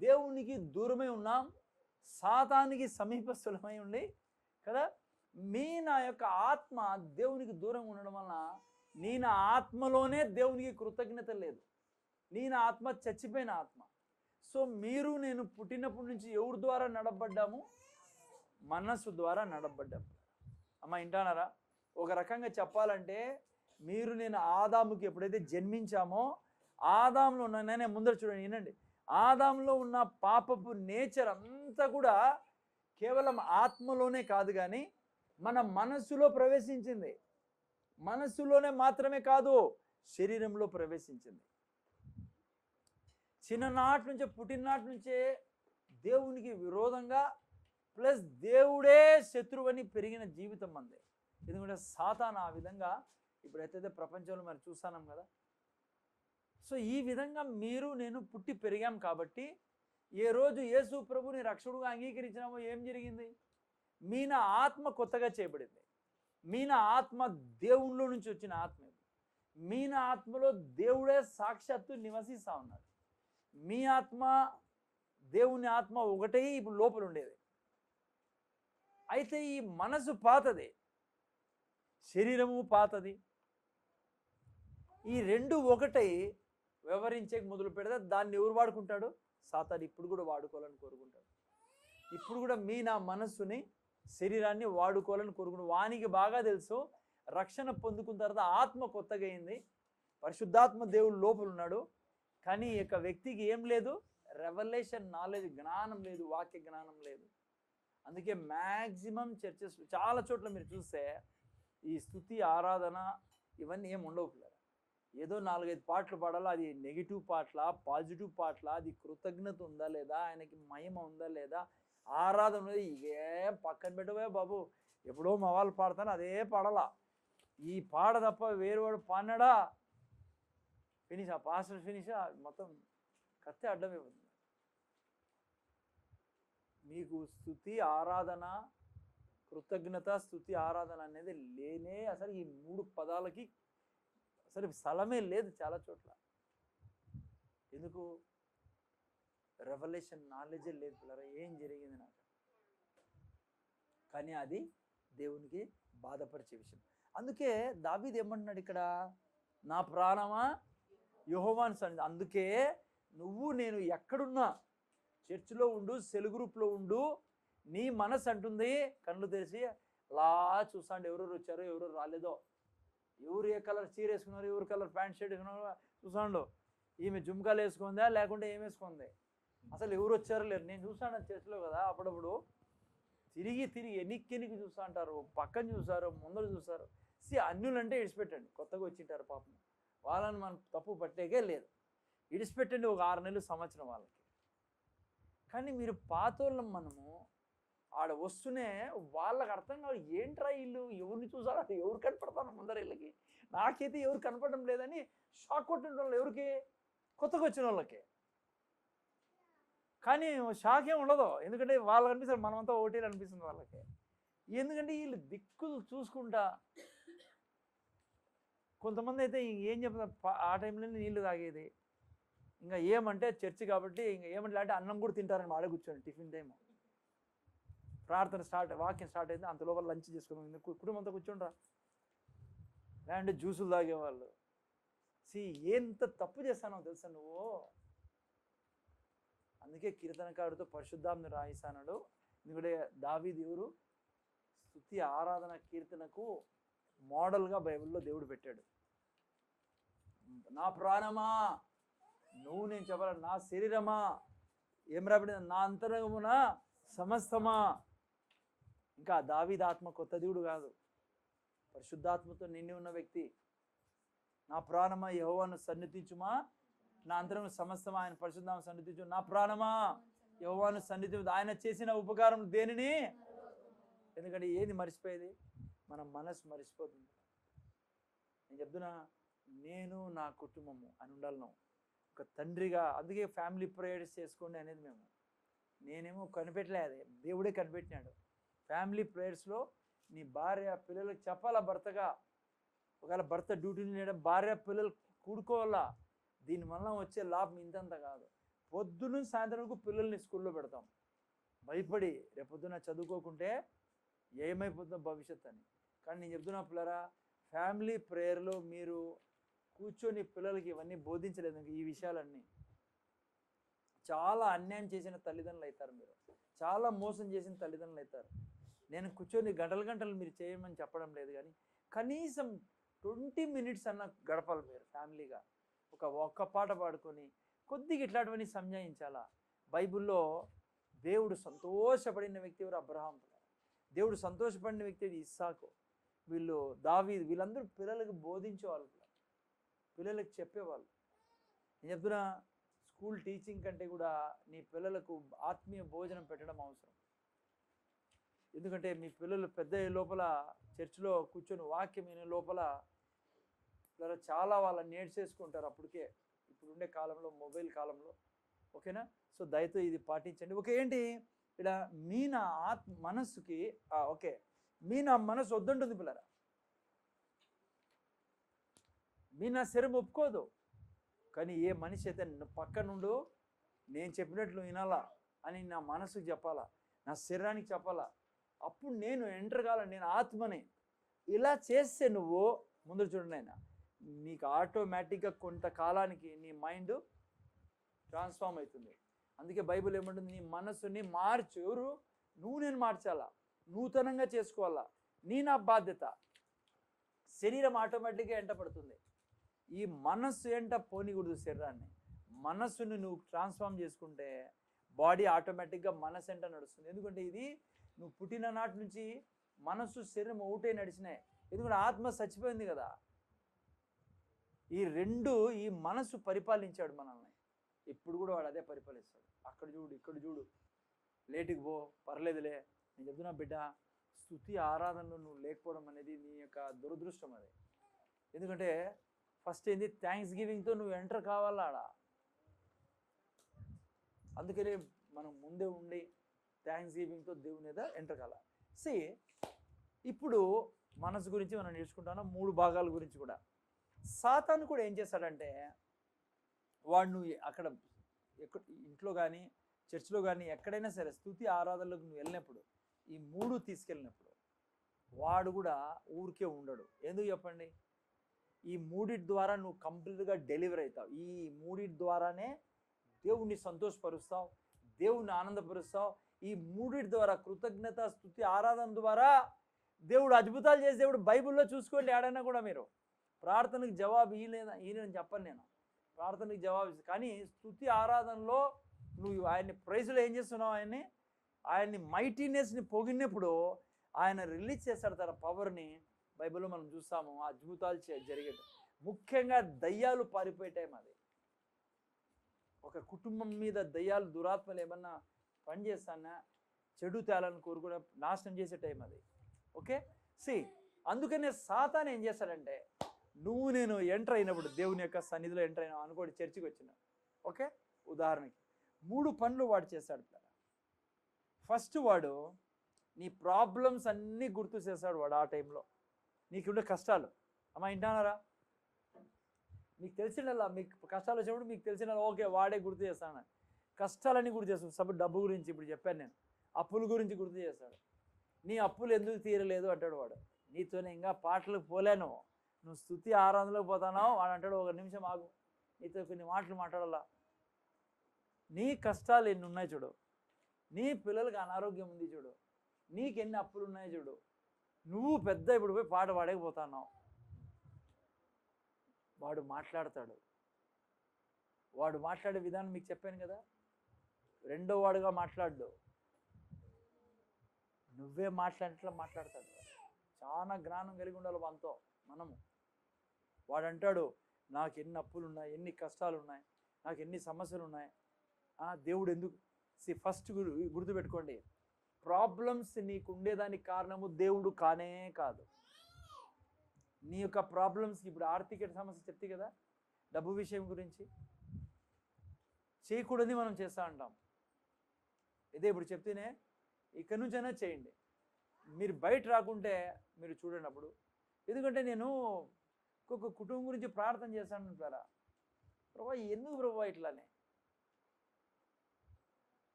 దేవునికి దూరమై ఉన్నాం, సాతానికి సమీపస్థులమై ఉండి కదా. నా యొక్క ఆత్మ దేవునికి దూరంగా ఉండడం వలన నా ఆత్మలోనే దేవునికి కృతజ్ఞత లేదు. నా ఆత్మ చచ్చిపోయిన ఆత్మ. మీరు నేను పుట్టినప్పటి నుంచి ఎవరి ద్వారా నడబడ్డాము? మనస్సు ద్వారా నడబడ్డాము. అమ్మ వింటానారా? ఒక రకంగా చెప్పాలంటే మీరు నేను ఆదాముకి ఎప్పుడైతే జన్మించామో, ఆదాంలో ఉన్న ముందర చూడండి, వినండి, ఆదాంలో ఉన్న పాపపు నేచర్ అంతా కూడా కేవలం ఆత్మలోనే కాదు కానీ మన మనస్సులో ప్రవేశించింది. మనస్సులోనే మాత్రమే కాదు, శరీరంలో ప్రవేశించింది. చిన్ననాటి నుంచే, పుట్టిననాటి నుంచే దేవునికి విరోధంగా ప్లస్ దేవుడే శత్రువని పెరిగిన జీవితం మంది. ఎందుకంటే సాతాను ఆ విధంగా ఇప్పుడైతే ప్రపంచంలో మరి చూస్తున్నాం కదా. ఈ విధంగా మీరు నేను పుట్టి పెరిగాం కాబట్టి ఏ రోజు యేసు ప్రభుని రక్షకుడుగా అంగీకరించినామో ఏం జరిగింది? నా ఆత్మ కొత్తగా చేయబడింది. నా ఆత్మ దేవునిలో నుంచి వచ్చిన ఆత్మ. నా ఆత్మలో దేవుడే సాక్షాత్తు నివసిస్తూ ఉన్నాడు. మీ ఆత్మ దేవుని ఆత్మ ఒకటే ఇప్పుడు లోపల ఉండేది. అయితే ఈ మనసు పాతది, శరీరము పాతది. ఈ రెండు ఒకటై వ్యవహరించే మొదలు పెడితే దాన్ని ఎవరు వాడుకుంటాడు? సాతాను ఇప్పుడు కూడా వాడుకోవాలని కోరుకుంటాడు. ఇప్పుడు కూడా నా మనస్సుని శరీరాన్ని వాడుకోవాలని కోరుకుని వానికి బాగా తెలుసు రక్షణ పొందుకున్న తర్వాత ఆత్మ కొత్తగా అయింది, పరిశుద్ధాత్మ దేవుడు లోపల ఉన్నాడు, కానీ ఈ యొక్క వ్యక్తికి ఏం లేదు, రెవల్యూషన్ నాలెడ్జ్, జ్ఞానం లేదు, వాక్య జ్ఞానం లేదు. అందుకే మ్యాక్సిమం చర్చెస్ చాలా చోట్ల మీరు చూస్తే ఈ స్తుతి ఆరాధన ఇవన్నీ ఏమి ఉండవు పిల్లలు. ఏదో 4-5 పాటలు పాడాలా, అది నెగిటివ్ పాటలా పాజిటివ్ పాటలా, అది కృతజ్ఞత ఉందా లేదా, ఆయనకి మహిమ ఉందా లేదా, ఆరాధన ఏం పక్కన పెట్టవే బాబు, ఎప్పుడో మా వాళ్ళు పాడతాను అదే పాడాలా, ఈ పాడ తప్ప వేరువాడు పాడినాడా ఫినిష్, ఆ పాస్టర్ ఫినిష్, మొత్తం కత్తి అడ్డమే ఉంది. మీకు స్తుతి ఆరాధన, కృతజ్ఞత, స్తుతి ఆరాధన అనేది లేనే అసలు ఈ 3 పదాలకి అసలు స్థలమే లేదు చాలా చోట్ల. ఎందుకు? రెవల్యూషన్ నాలెడ్జే లేదు పిల్లరా. ఏం జరిగింది నాకు? కానీ అది దేవునికి బాధపరిచే విషయం. అందుకే దావీదు ఏమంటున్నాడు ఇక్కడ, నా ప్రాణమా యెహోవాను సన్నిధి. అందుకే నువ్వు నేను ఎక్కడున్నా, చర్చిలో ఉండు, సెల్ గ్రూప్లో ఉండు, నీ మనసు అంటుంది కళ్ళు తెరిచి అలా చూస్తాండి, ఎవరెవరు వచ్చారో ఎవరెవరు రాలేదో, ఎవరు ఏ కలర్ చీర వేసుకున్నారు, ఎవరు కలర్ ప్యాంట్ షర్ట్ వేసుకున్నారో చూసాండు, ఈమె జుమ్కాలు వేసుకుందా లేకుంటే ఏం వేసుకుంది, అసలు ఎవరు వచ్చారో లేరు. నేను చూసాను చర్చిలో కదా, అప్పుడప్పుడు తిరిగి ఎన్నికి చూస్తూ అంటారు, పక్కన చూసారు, ముందర చూసారు. అన్యులంటే ఇడిచిపెట్టండి, కొత్తగా వచ్చింటారు పాపం, వాళ్ళని మనం తప్పు పట్టేకే లేదు, ఇడిచిపెట్టండి ఒక 6 నెలలు సంవత్సరం వాళ్ళకి. కానీ మీరు పాతోళ్ళం మనము ఆడ వస్తూనే వాళ్ళకి అర్థం కాదు, ఏంట్రా వీళ్ళు ఎవరిని చూసారో ఎవరు కనపడతాను ముందర వీళ్ళకి, నాకైతే ఎవరు కనపడడం లేదని షాక్ కొట్టిన వాళ్ళు ఎవరికి, కొత్తగా వచ్చిన వాళ్ళకి. కానీ షాక్ ఏం ఉండదు, ఎందుకంటే వాళ్ళకి అనిపిస్తారు మనమంతా ఓటీలు అనిపిస్తుంది వాళ్ళకి. ఎందుకంటే వీళ్ళు దిక్కులు చూసుకుంటా, కొంతమంది అయితే ఏం చెప్తారు, ఆ టైంలోనే నీళ్లు తాగేది, ఇంకా ఏమంటే చర్చి కాబట్టి ఇంకా ఏమంటే అంటే అన్నం కూడా తింటారని ఆడే కూర్చోండి, టిఫిన్ టైము, ప్రార్థన స్టార్ట్, వాక్యం స్టార్ట్ అయింది, అంత లోపల లంచ్ చేసుకున్నాం, కుటుంబంతో కూర్చోండ్రా, లేదంటే జ్యూసులు తాగేవాళ్ళు. ఎంత తప్పు చేస్తానో తెలుసా నువ్వు. అందుకే కీర్తనకారుడితో పరిశుద్ధాత్మను రాయిస్తాడు. ఎందుకంటే దావీదు ఎవరు, స్తుతి ఆరాధన కీర్తనకు మోడల్గా బైబిల్లో దేవుడు పెట్టాడు. నా ప్రాణమా నువ్వు, నేను చెప్పాల, నా శరీరమా ఏం రాబడింది, నా అంతరంగమున సమస్తమా. ఇంకా దావీదు ఆత్మ కొత్త దేవుడు కాదు, పరిశుద్ధాత్మతో నిండి ఉన్న వ్యక్తి. నా ప్రాణమా యెహోవాను సన్నిధించుమా, నా అంతరంగం సమస్తమా, ఆయన పరిశుద్ధాత్మ సన్నిధించు. నా ప్రాణమా యెహోవాను సన్నిధించు, ఆయన చేసిన ఉపకారం దేనిని, ఎందుకంటే ఏది మర్చిపోయేది, మన మనసు మర్చిపోతుంది. నేను చెప్తున్నా, నేను నా కుటుంబము అని ఉండాలను ఒక తండ్రిగా. అందుకే ఫ్యామిలీ ప్రేయర్స్ చేసుకోండి అనేది మేము, నేనేమో కనిపెట్టలేదు, దేవుడే కనిపెట్టినాడు. ఫ్యామిలీ ప్రేయర్స్లో నీ భార్య పిల్లలకు చెప్పాలా, భర్తగా ఒకవేళ భర్త డ్యూటీని చేయడం, భార్య పిల్లలు కూడుకోవాలా. దీనివల్ల వచ్చే లాభం ఇంతంత కాదు. పొద్దున్న సాయంత్రం వరకు పిల్లల్ని స్కూల్లో పెడతాం భయపడి, రేపొద్దున చదువుకోకుంటే ఏమైపోతుందో భవిష్యత్ అని. కానీ నేను చెప్తున్నా పిల్లరా, ఫ్యామిలీ ప్రేయర్లో మీరు కూర్చొని పిల్లలకి ఇవన్నీ బోధించలేదు, ఈ విషయాలన్నీ చాలా అన్యాయం చేసిన తల్లిదండ్రులు అవుతారు, మీరు చాలా మోసం చేసిన తల్లిదండ్రులు అవుతారు. నేను కూర్చొని గంటలు మీరు చేయమని చెప్పడం లేదు, కానీ కనీసం 20 minutes అన్న గడపాలి మీరు ఫ్యామిలీగా. ఒక్క పాట పాడుకొని కొద్దిగా ఇట్లాంటివన్నీ సంజాయించాలా. బైబిల్లో దేవుడు సంతోషపడిన వ్యక్తి ఎవరు, అబ్రహాం. దేవుడు సంతోషపడిన వ్యక్తి ఇస్సాకు, వీళ్ళు దావీదు, వీళ్ళందరూ పిల్లలకు బోధించేవాళ్ళు, పిల్లలకు చెప్పేవాళ్ళు. నేను చెప్తున్నా, స్కూల్ టీచింగ్ కంటే కూడా నీ పిల్లలకు ఆత్మీయ భోజనం పెట్టడం అవసరం. ఎందుకంటే మీ పిల్లలు పెద్ద లోపల చర్చిలో కూర్చొని వాక్యం వినే లోపల చాలా వాళ్ళని నేర్చేసుకుంటారు అప్పటికే, ఇప్పుడు ఉండే కాలంలో, మొబైల్ కాలంలో. ఓకేనా? సో దయతో ఇది పాటించండి. ఓకే, ఏంటి ఇలా మీ నా మనస్సుకి ఓకే, మీ నా మనసు వద్దంటుంది పిల్లరా, మీ నా శరీరం ఒప్పుకోదు. కానీ ఏ మనిషి అయితే పక్కనుండు నేను చెప్పినట్లు వినాలా అని నా మనసుకు చెప్పాలా, నా శరీరానికి చెప్పాలా, అప్పుడు నేను ఎంటర్ కావాలని, నేను ఆత్మని. ఇలా చేస్తే నువ్వు ముందు చూడండి, ఆయన నీకు ఆటోమేటిక్గా కొంతకాలానికి నీ మైండ్ ట్రాన్స్ఫార్మ్ అవుతుంది. అందుకే బైబిల్ ఏమంటుంది, నీ మనసుని మార్చు. ఎవరు? నువ్వు, నేను మార్చాలా. నూతనంగా చేసుకోవాలా. నా బాధ్యత. శరీరం ఆటోమేటిక్గా ఎంట పడుతుంది. ఈ మనస్సు ఎంట పోనీకూడదు శరీరాన్ని. మనస్సును నువ్వు ట్రాన్స్ఫార్మ్ చేసుకుంటే బాడీ ఆటోమేటిక్గా మనస్సు ఎంట నడుస్తుంది. ఎందుకంటే ఇది నువ్వు పుట్టిన నాటి నుంచి మనస్సు శరీరం ఒకటే నడిచినాయి. ఎందుకంటే ఆత్మ చచ్చిపోయింది కదా. ఈ రెండు ఈ మనస్సు పరిపాలించాడు మనల్ని. ఇప్పుడు కూడా వాడు అదే పరిపాలిస్తాడు. అక్కడ చూడు, ఇక్కడ చూడు, లేటుకి పో, పర్లేదులే. నేను చెప్తున్నా బిడ్డ, స్తుతి ఆరాధనలో నువ్వు లేకపోవడం అనేది నీ యొక్క దురదృష్టం. అది ఎందుకంటే ఫస్ట్ ఏంది, థ్యాంక్స్ గివింగ్తో నువ్వు ఎంటర్ కావాలా ఆడ. అందుకని మనం ముందే ఉండి థ్యాంక్స్ గివింగ్తో దేవుని మీద ఎంటర్ కావాలి. ఇప్పుడు మనసు గురించి మనం నేర్చుకుంటాను, 3 భాగాల గురించి కూడా. సాతాను కూడా ఏం చేస్తాడంటే, వాడు నువ్వు అక్కడ ఇంట్లో కానీ చర్చిలో కానీ ఎక్కడైనా సరే స్తుతి ఆరాధనలోకి నువ్వు వెళ్ళినప్పుడు ఈ 3 తీసుకెళ్ళినప్పుడు వాడు కూడా ఊరికే ఉండడు. ఎందుకు చెప్పండి? ఈ 3 ద్వారా నువ్వు కంప్లీట్గా డెలివర్ అవుతావు. ఈ 3 ద్వారానే దేవుణ్ణి సంతోషపరుస్తావు, దేవుణ్ణి ఆనందపరుస్తావు. ఈ 3 ద్వారా కృతజ్ఞత, స్తుతి, ఆరాధన ద్వారా దేవుడు అద్భుతాలు చేసే దేవుడు. బైబిల్లో చూసుకోండి, ఏడైనా కూడా మీరు ప్రార్థనకు జవాబు ఈయనని చెప్పను నేను, ప్రార్థనకు జవాబు. కానీ స్తుతి ఆరాధనలో నువ్వు ఆయన్ని ప్రైజ్లో ఏం చేస్తున్నావు? ఆయన్ని మైటీనెస్ని పొగిడినప్పుడు ఆయన రిలీజ్ చేస్తాడు తన పవర్ని. బైబిల్లో మనం చూస్తాము అద్భుతాలు జరిగేట. ముఖ్యంగా దయ్యాలు పారిపోయే టైం అది. ఒక కుటుంబం మీద దయ్యాలు, దురాత్మలు ఏమన్నా పని చేస్తానా, చెడు తేలని కోరుకునే నాశనం చేసే టైం అది. ఓకే, అందుకనే సాతాను ఏం చేస్తాడంటే, నువ్వు నేను ఎంటర్ అయినప్పుడు దేవుని యొక్క సన్నిధిలో ఎంటర్ అయినా అనుకోండి, చర్చికి వచ్చిన, ఓకే, ఉదాహరణకి 3 పనులు వాడు చేస్తాడు. ఫస్ట్ వాడు నీ ప్రాబ్లమ్స్ అన్నీ గుర్తు చేస్తాడు వాడు. ఆ టైంలో నీకుండే కష్టాలు, అమ్మా ఇంటానారా, మీకు తెలిసినలా, మీకు కష్టాలు వచ్చినప్పుడు మీకు తెలిసిన ఓకే వాడే గుర్తు చేస్తాను. కష్టాలన్నీ గుర్తు చేస్తాడు. సపోజ్ డబ్బు గురించి ఇప్పుడు చెప్పాను నేను, అప్పుల గురించి గుర్తు చేస్తాడు. నీ అప్పులు ఎందుకు తీరలేదు అంటాడు వాడు. నీతోనే ఇంకా పాటలకు పోలేను, నువ్వు స్తుతి ఆరాధనలోకి పోతానావు వాడు అంటాడు. 1 నిమిషం ఆగు, నీతో కొన్ని మాటలు మాట్లాడాలా. నీ కష్టాలు ఎన్ని ఉన్నాయి చూడు, నీ పిల్లలకి అనారోగ్యం ఉంది చూడు, నీకెన్ని అప్పులు ఉన్నాయి చూడు, నువ్వు పెద్ద ఇప్పుడు పోయి పాట పాడకపోతున్నావు. వాడు మాట్లాడతాడు. వాడు మాట్లాడే విధానం మీకు చెప్పాను కదా. రెండో వాడుగా మాట్లాడు, నువ్వే మాట్లాడినట్లా మాట్లాడతాడు. చాలా జ్ఞానం కలిగి ఉండాలి మనతో మనము. వాడు అంటాడు, నాకు ఎన్ని అప్పులు ఉన్నాయి, ఎన్ని కష్టాలు ఉన్నాయి, నాకు ఎన్ని సమస్యలు ఉన్నాయి, దేవుడు ఎందుకు. ఫస్ట్ గుర్తుపెట్టుకోండి, ప్రాబ్లమ్స్ నీకు ఉండేదానికి కారణము దేవుడు కానే కాదు. నీ యొక్క ప్రాబ్లమ్స్కి ఇప్పుడు ఆర్థిక సమస్య చెప్తే కదా, డబ్బు విషయం గురించి చేయకూడదని మనం చేస్తూ ఉంటాం. ఇదే ఇప్పుడు చెప్తేనే ఇక్కడి నుంచైనా చేయండి. మీరు బయట రాకుంటే మీరు చూడండి అప్పుడు. ఎందుకంటే నేను ఒక్కొక్క కుటుంబం గురించి ప్రార్థన చేస్తాను అంటారా, ప్రభా ఎందుకు ప్రభా ఇట్లానే.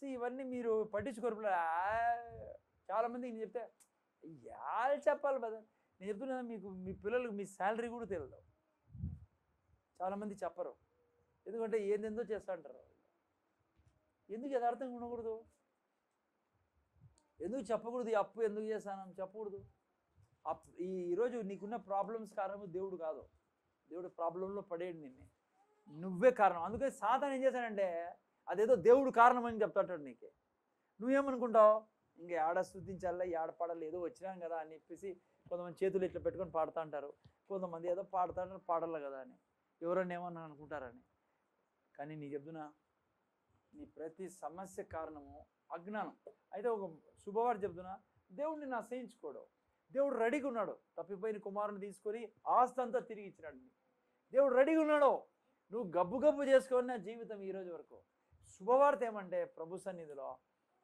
ఇవన్నీ మీరు పట్టించుకోరు. చాలామంది నేను చెప్తే యాళ్ళు చెప్పాలి కదా. నేను చెప్తున్నా, మీకు మీ పిల్లలకు మీ శాలరీ కూడా తెలియదు. చాలామంది చెప్పరు, ఎందుకంటే ఏందేందో చేస్తా అంటారు. ఎందుకు యథార్థంగా ఉండకూడదు? ఎందుకు చెప్పకూడదు? ఈ అప్పు ఎందుకు చేస్తానని చెప్పకూడదు. ఈరోజు నీకున్న ప్రాబ్లమ్స్ కారణము దేవుడు కాదు. దేవుడు ప్రాబ్లంలో పడేడు నిన్ను, నువ్వే కారణం. అందుకని సాతాను ఏం చేశాడంటే, అదేదో దేవుడు కారణం అని చెప్తాడు నీకే. నువ్వేమనుకుంటావు, ఇంకా ఏడ స్తుతించాలా, ఏడ పాడాలి, ఏదో వచ్చినాం కదా అని చెప్పేసి కొంతమంది చేతులు ఇట్లా పెట్టుకొని పాడుతూ అంటారు. కొంతమంది ఏదో పాడుతారు, పాడాలి కదా అని ఎవరన్నా ఏమన్నా అనుకుంటారని. కానీ నీ చెప్తున్నా, నీ ప్రతి సమస్య కారణము అజ్ఞానం. అయితే ఒక శుభవార్త చెప్తున్నా, దేవుడిని నా అసహించుకోడు. దేవుడు రెడీగా ఉన్నాడు. తప్పిపోయిన కుమారుని తీసుకొని ఆస్తి అంతా తిరిగి ఇచ్చినాడు. దేవుడు రెడీగా ఉన్నాడు. నువ్వు గబ్బు గబ్బు చేసుకొని నా జీవితం ఈరోజు వరకు. శుభవార్త ఏమంటే, ప్రభు సన్నిధిలో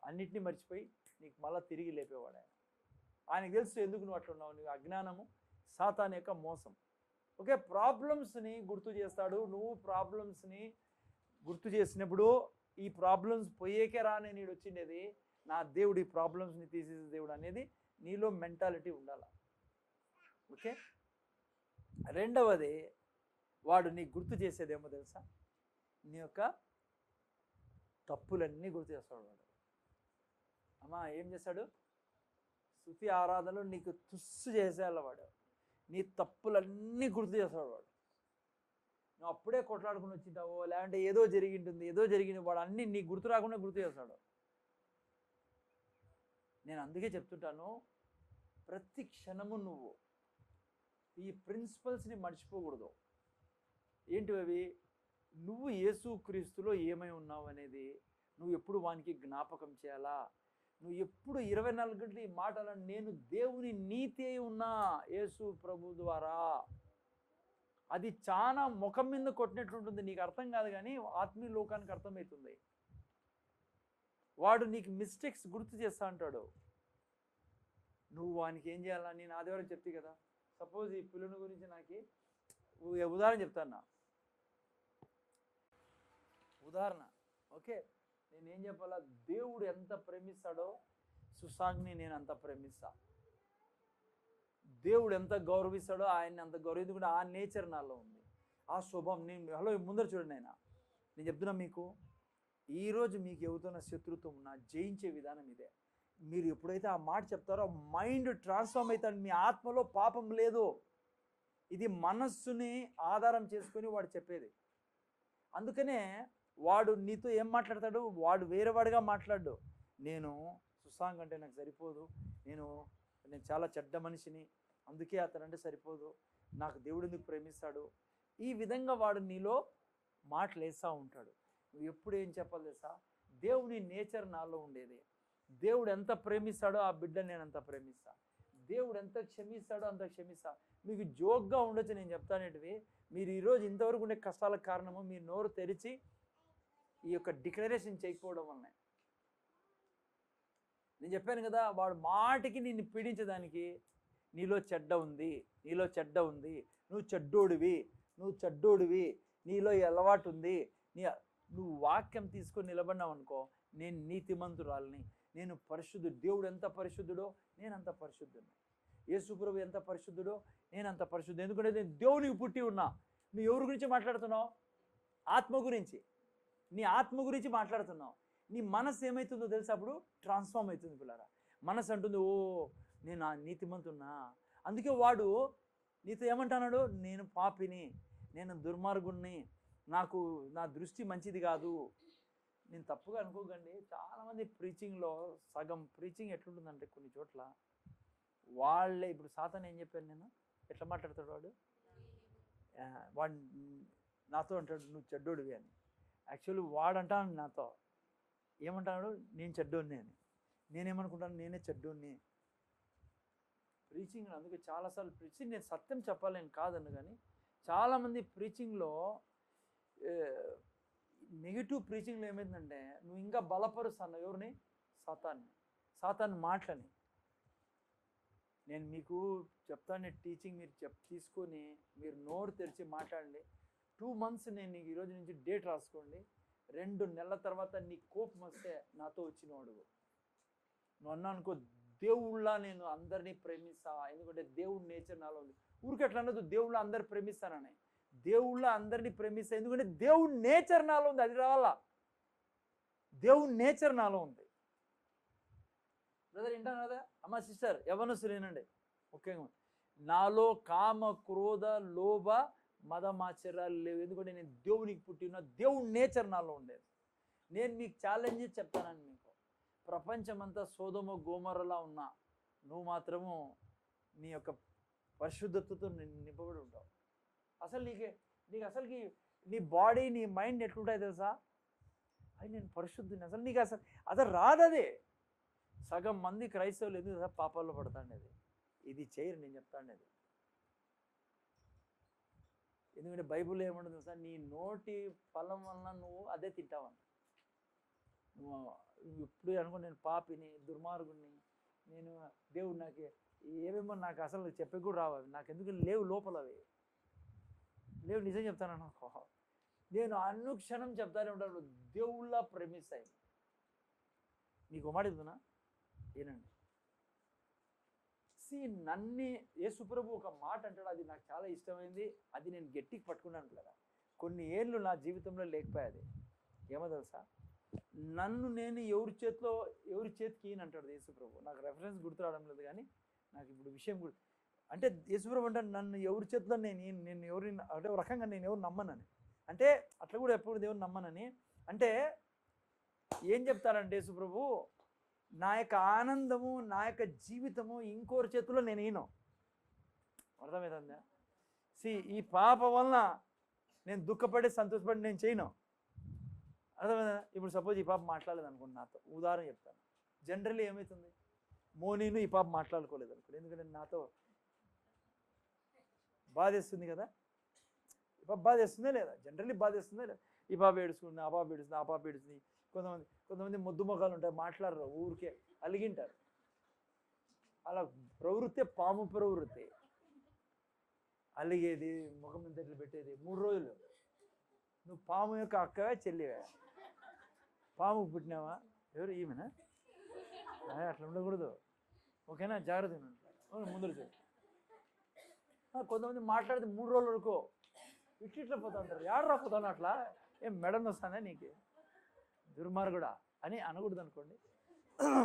అన్నిటినీ మర్చిపోయి నీకు మళ్ళీ తిరిగి లేపేవాడు ఆయనకు తెలుసు ఎందుకు నువ్వు అట్లున్నావు. నువ్వు అజ్ఞానము, సాతాను యొక్క మోసం. ఓకే, ప్రాబ్లమ్స్ని గుర్తు చేస్తాడు. నువ్వు ప్రాబ్లమ్స్ని గుర్తు చేసినప్పుడు ఈ ప్రాబ్లమ్స్ పోయేకే రానే నీడు వచ్చిండేది, నా దేవుడు ఈ ప్రాబ్లమ్స్ని తీసేసే దేవుడు అనేది నీలో మెంటాలిటీ ఉండాలి. ఓకే, రెండవది వాడు నీకు గుర్తు చేసేదేమో తెలుసా, నీ యొక్క తప్పులన్నీ గుర్తు చేస్తాడు వాడు. అమ్మా ఏం చేస్తాడు, స్తుతి ఆరాధనలో నీకు తుస్సు చేసేయాలి వాడు. నీ తప్పులన్నీ గుర్తు చేస్తాడు వాడు. నువ్వు అప్పుడే కొట్లాడుకుని వచ్చింటావో లేదంటే ఏదో జరిగింటుంది, ఏదో జరిగింది, వాడు అన్నీ నీకు గుర్తు రాకుండా గుర్తు చేస్తాడు. నేను అందుకే చెప్తుంటాను, ప్రతి క్షణము నువ్వు ఈ ప్రిన్సిపల్స్ని మర్చిపోకూడదు. ఏంటి అవి? నువ్వు యేసుక్రీస్తులో ఏమై ఉన్నావు అనేది నువ్వు ఎప్పుడు వానికి జ్ఞాపకం చేయాలా. నువ్వు ఎప్పుడు 24 గంటలు ఈ మాటలను, నేను దేవుని నీతి అయి ఉన్నా యేసు ప్రభు ద్వారా. అది చాలా ముఖం మీద కొట్టినట్లుంటుంది, నీకు అర్థం కాదు, కానీ ఆత్మీయ లోకానికి అర్థమవుతుంది. వాడు నీకు మిస్టేక్స్ గుర్తు చేస్తా అంటాడు. నువ్వు వానికి ఏం చేయాలా? నేను ఆదివారం చెప్తే కదా, సపోజ్ ఈ పిల్లని గురించి నాకు ఉదాహరణ చెప్తాను. ఉదాహరణ, ఓకే, నేనేం చెప్పాలా? దేవుడు ఎంత ప్రేమిస్తాడో సుసాంగ్ని నేను అంత ప్రేమిస్తా. దేవుడు ఎంత గౌరవిస్తాడో ఆయన్ని అంత గౌరవించుకుంటే ఆ నేచర్ నాలో ఉంది, ఆ స్వభావం. హలో ముందర చూడండి, నేను చెప్తున్నా మీకు, ఈరోజు మీకు ఎవరితోన శత్రుత్వం ఉన్నా జయించే విధానం ఇదే. మీరు ఎప్పుడైతే ఆ మాట చెప్తారో మైండ్ ట్రాన్స్ఫార్మ్ అవుతాడు. మీ ఆత్మలో పాపం లేదు. ఇది మనస్సుని ఆధారం చేసుకొని వాడు చెప్పేది. అందుకనే వాడు నీతో ఏం మాట్లాడతాడు? వాడు వేరేవాడిగా మాట్లాడు. నేను సుసాంగ్ అంటే నాకు సరిపోదు, నేను చాలా చెడ్డ మనిషిని, అందుకే అతనంటే సరిపోదు, నాకు దేవుడు ఎందుకు ప్రేమిస్తాడు, ఈ విధంగా వాడు నీలో మాటలేస్తూ ఉంటాడు. నువ్వు ఎప్పుడు ఏం చెప్పాలి తెలుసా? దేవుని నేచర్ నాలో ఉండేది. దేవుడు ఎంత ప్రేమిస్తాడో ఆ బిడ్డని నేను అంత ప్రేమిస్తా. దేవుడు ఎంత క్షమిస్తాడో అంత క్షమిస్తా. మీకు జోక్గా ఉండొచ్చు నేను చెప్తానేటివి. మీరు ఈరోజు ఇంతవరకు ఉండే కష్టాలకు కారణము మీరు నోరు తెరిచి ఈ యొక్క డిక్లరేషన్ చేయకపోవడం వల్లనే. నేను చెప్పాను కదా, వాడు మాటికి నిన్ను పీడించడానికి నీలో చెడ్డ ఉంది, నీలో చెడ్డ ఉంది, నువ్వు చెడ్డోడివి, నీలో ఈ అలవాటు ఉంది, నువ్వు వాక్యం తీసుకొని నిలబడినావు అనుకో, నేను నీతిమంతురాలని, నేను పరిశుద్ధుడు. దేవుడు ఎంత పరిశుద్ధుడో నేను అంత పరిశుద్ధుడిని. యేసు ప్రభువు ఎంత పరిశుద్ధుడో నేను అంత పరిశుద్ధుడు. ఎందుకంటే నేను దేవునికి పుట్టి ఉన్నా. నువ్వు ఎవరి గురించి మాట్లాడుతున్నావు? ఆత్మ గురించి. నీ ఆత్మ గురించి మాట్లాడుతున్నావు. నీ మనసు ఏమవుతుందో తెలుసా? అప్పుడు ట్రాన్స్ఫార్మ్ అవుతుంది పిల్లరా. మనసు అంటుంది, ఓ నేను నీతిమంతున్నా. అందుకే వాడు నీతో ఏమంటున్నాడు? నేను పాపిని, నేను దుర్మార్గుణ్ణి, నా దృష్టి మంచిది కాదు. నేను తప్పుగా అనుకోకండి, చాలామంది ప్రీచింగ్లో సగం ప్రీచింగ్ ఎట్లుంటుందంటే కొన్ని చోట్ల వాళ్ళే, ఇప్పుడు సాతాను ఏం చెప్పాను నేను, ఎట్లా మాట్లాడతాడు వాడు నాతో అంటాడు నువ్వు చెడ్డోడివి అని. యాక్చువల్లీ వాడంటాను నాతో ఏమంటాడు? నేను చెడ్డోడిని అని. నేనేమనుకుంటాను? నేనే చెడ్డోడిని. ప్రీచింగ్ అందుకే చాలాసార్లు ప్రీచింగ్, నేను సత్యం చెప్పాలని కాదన్ను, కానీ చాలామంది ప్రీచింగ్లో నెగిటివ్ ప్రీచింగ్లో ఏమైందంటే నువ్వు ఇంకా బలపరుస్తాను ఎవరిని? సాతాన్ని మాటలని. నేను మీకు చెప్తాను టీచింగ్, మీరు తీసుకొని మీరు నోరు తెరిచి మాట్లాడండి. 2 months నేను నీకు ఈరోజు నుంచి డేట్ రాసుకోండి. 2 నెలల తర్వాత నీ కోపం వస్తే నాతో వచ్చిన అడుగు. నువ్వు అన్నా అనుకో, దేవుళ్ళ నేను అందరినీ ప్రేమిస్తా, ఎందుకంటే దేవుడి నేచర్ నాలో ఉంది. ఊరికి ఎట్లా అన్నది దేవుళ్ళ అందరు ప్రేమిస్తానని. దేవుళ్ళ అందరినీ ప్రేమిస్తా, ఎందుకంటే దేవుడి నేచర్ నాలో ఉంది. అది రావాలా? దేవుడి నేచర్ నాలో ఉంది. బ్రదర్ వింటాను కదా, అమ్మ సిస్టర్ యవ్వనస్తులు వినండి ముఖ్యంగా. నాలో కామ క్రోధ లోభ మదమాచర్యాలు లేవు, ఎందుకంటే నేను దేవునికి పుట్టిన దేవుడి నేచర్ నాలో ఉండేది. నేను మీకు ఛాలెంజ్ చెప్తానని, మీకు ప్రపంచమంతా సోదమ గోమరలా ఉన్నా నువ్వు మాత్రము నీ యొక్క పరిశుద్ధతతో నింపబడి ఉంటావు. అసలు నీకు అసలుకి నీ బాడీ నీ మైండ్ ఎట్లుంటాయి తెలుసా? అది నేను పరిశుద్ధిని, అసలు నీకు అసలు రాదదే. సగం మంది క్రైస్తవులు ఎందుకు పాపాల్లో పడతాండేది ఇది చేయరు. నేను చెప్తాండేది ఎందుకంటే బైబిల్లో ఏమంటుంది తెలుసా? నీ నోటి ఫలం వలన నువ్వు అదే తింటావని. నువ్వు ఎప్పుడు అనుకో నేను పాపిని, దుర్మార్గుని, నేను దేవుడు నాకు ఏమేమో నాకు అసలు చెప్పే కూడా రావు, నాకు ఎందుకు లేవు లోపల, అవి లేవు. నిజం చెప్తాను నాకు, నేను అనుక్షణం చెప్తానే ఉంటాను దేవుళ్ళ ప్రేమిస్తాయి. మీకు మాట చెప్తున్నా ఏనండి. నన్ను యేసుప్రభు ఒక మాట అంటాడు, అది నాకు చాలా ఇష్టమైంది, అది నేను గట్టికి పట్టుకున్నాను కదా. కొన్ని ఏళ్ళు నా జీవితంలో లేకపోయాది. ఏమో తెలుసా? నన్ను నేను ఎవరి చేతికి ఈయన అంటాడు యేసుప్రభు. నాకు రెఫరెన్స్ గుర్తు రావడం లేదు, కానీ నాకు ఇప్పుడు విషయం గుర్తు. అంటే యేసుప్రభు అంటే నన్ను ఎవరి చేతిలో నేను ఎవరిని అంటే ఒక రకంగా నేను ఎవరు నమ్మనని, అంటే అట్లా కూడా ఎప్పుడు దేవుని నమ్మనని, అంటే ఏం చెప్తారంటే యేసుప్రభు, నా యొక్క ఆనందము నా యొక్క జీవితము ఇంకోరి చేతిలో నేను ఈయను. అర్థమవుతుందా? ఈ పాప వలన నేను దుఃఖపడి సంతోషపడి నేను చేయను. అర్థమైందా? ఇప్పుడు సపోజ్ ఈ పాప మాట్లాడలేదు అనుకోండి నాతో, ఉదాహరణ చెప్తాను. జనరల్లీ ఏమవుతుంది, మోనీను ఈ పాప మాట్లాడుకోలేదు అనుకోండి, ఎందుకంటే నాతో బాధేస్తుంది కదా. ఈ పాప బాధేస్తుందే లేదా? జనరల్లీ బాధేస్తుందే లేదా? ఈ పాప ఏడుస్తుంది, ఆ పాప ఏడుస్తుంది, ఆ పాప ఏడుస్తుంది. కొంతమంది ముద్దు మొఖాలు ఉంటాయి, మాట్లాడరు, ఊరికే అలిగింటారు. అలా ప్రవృత్తి పాము ప్రవృత్తి, అలిగేది, ముఖం మీద ఇట్లా పెట్టేది. 3 రోజులు నువ్వు పాము యొక్క అక్కవే చెల్లివే, పాముకు పుట్టినావా? ఎవరు ఈమెనా? అట్లా ఉండకూడదు, ఓకేనా? జాగ్రత్త ముందు చూడు. కొంతమంది మాట్లాడితే 3 రోజుల వరకు ఇట్లా పోతా ఉంటారు. యాడ రాపోతాను అట్లా, ఏం మెడన్ వస్తానే నీకు దుర్మార్గుడా అని అనకూడదు అనుకోండి.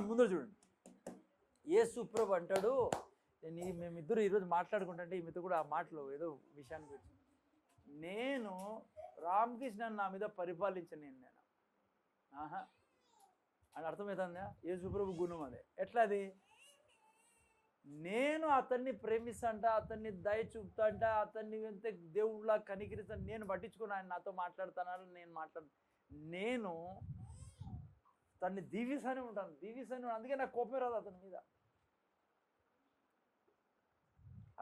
ముందు చూడండి, యేసుప్రభు అంటాడు, మేమిద్దరు ఈరోజు మాట్లాడుకుంటుంటే ఈమెతో కూడా ఆ మాటలు ఏదో విషయాన్ని గురించి, నేను రామకృష్ణ నా మీద పరిపాలించను నేను. ఆహా అని అర్థమవుతుందా? యేసుప్రభు గుణం అదే. ఎట్లా అది? నేను అతన్ని ప్రేమిస్తాంట, అతన్ని దయ చూపుతాంట, అతన్ని ఎంత దేవుళ్ళ కనికరిస్తాను, నేను పట్టించుకుని ఆయన నాతో మాట్లాడుతాను, నేను తన్ని దీవిస్తానే ఉంటాను. అందుకే నాకు కోపం రాదు అతని మీద.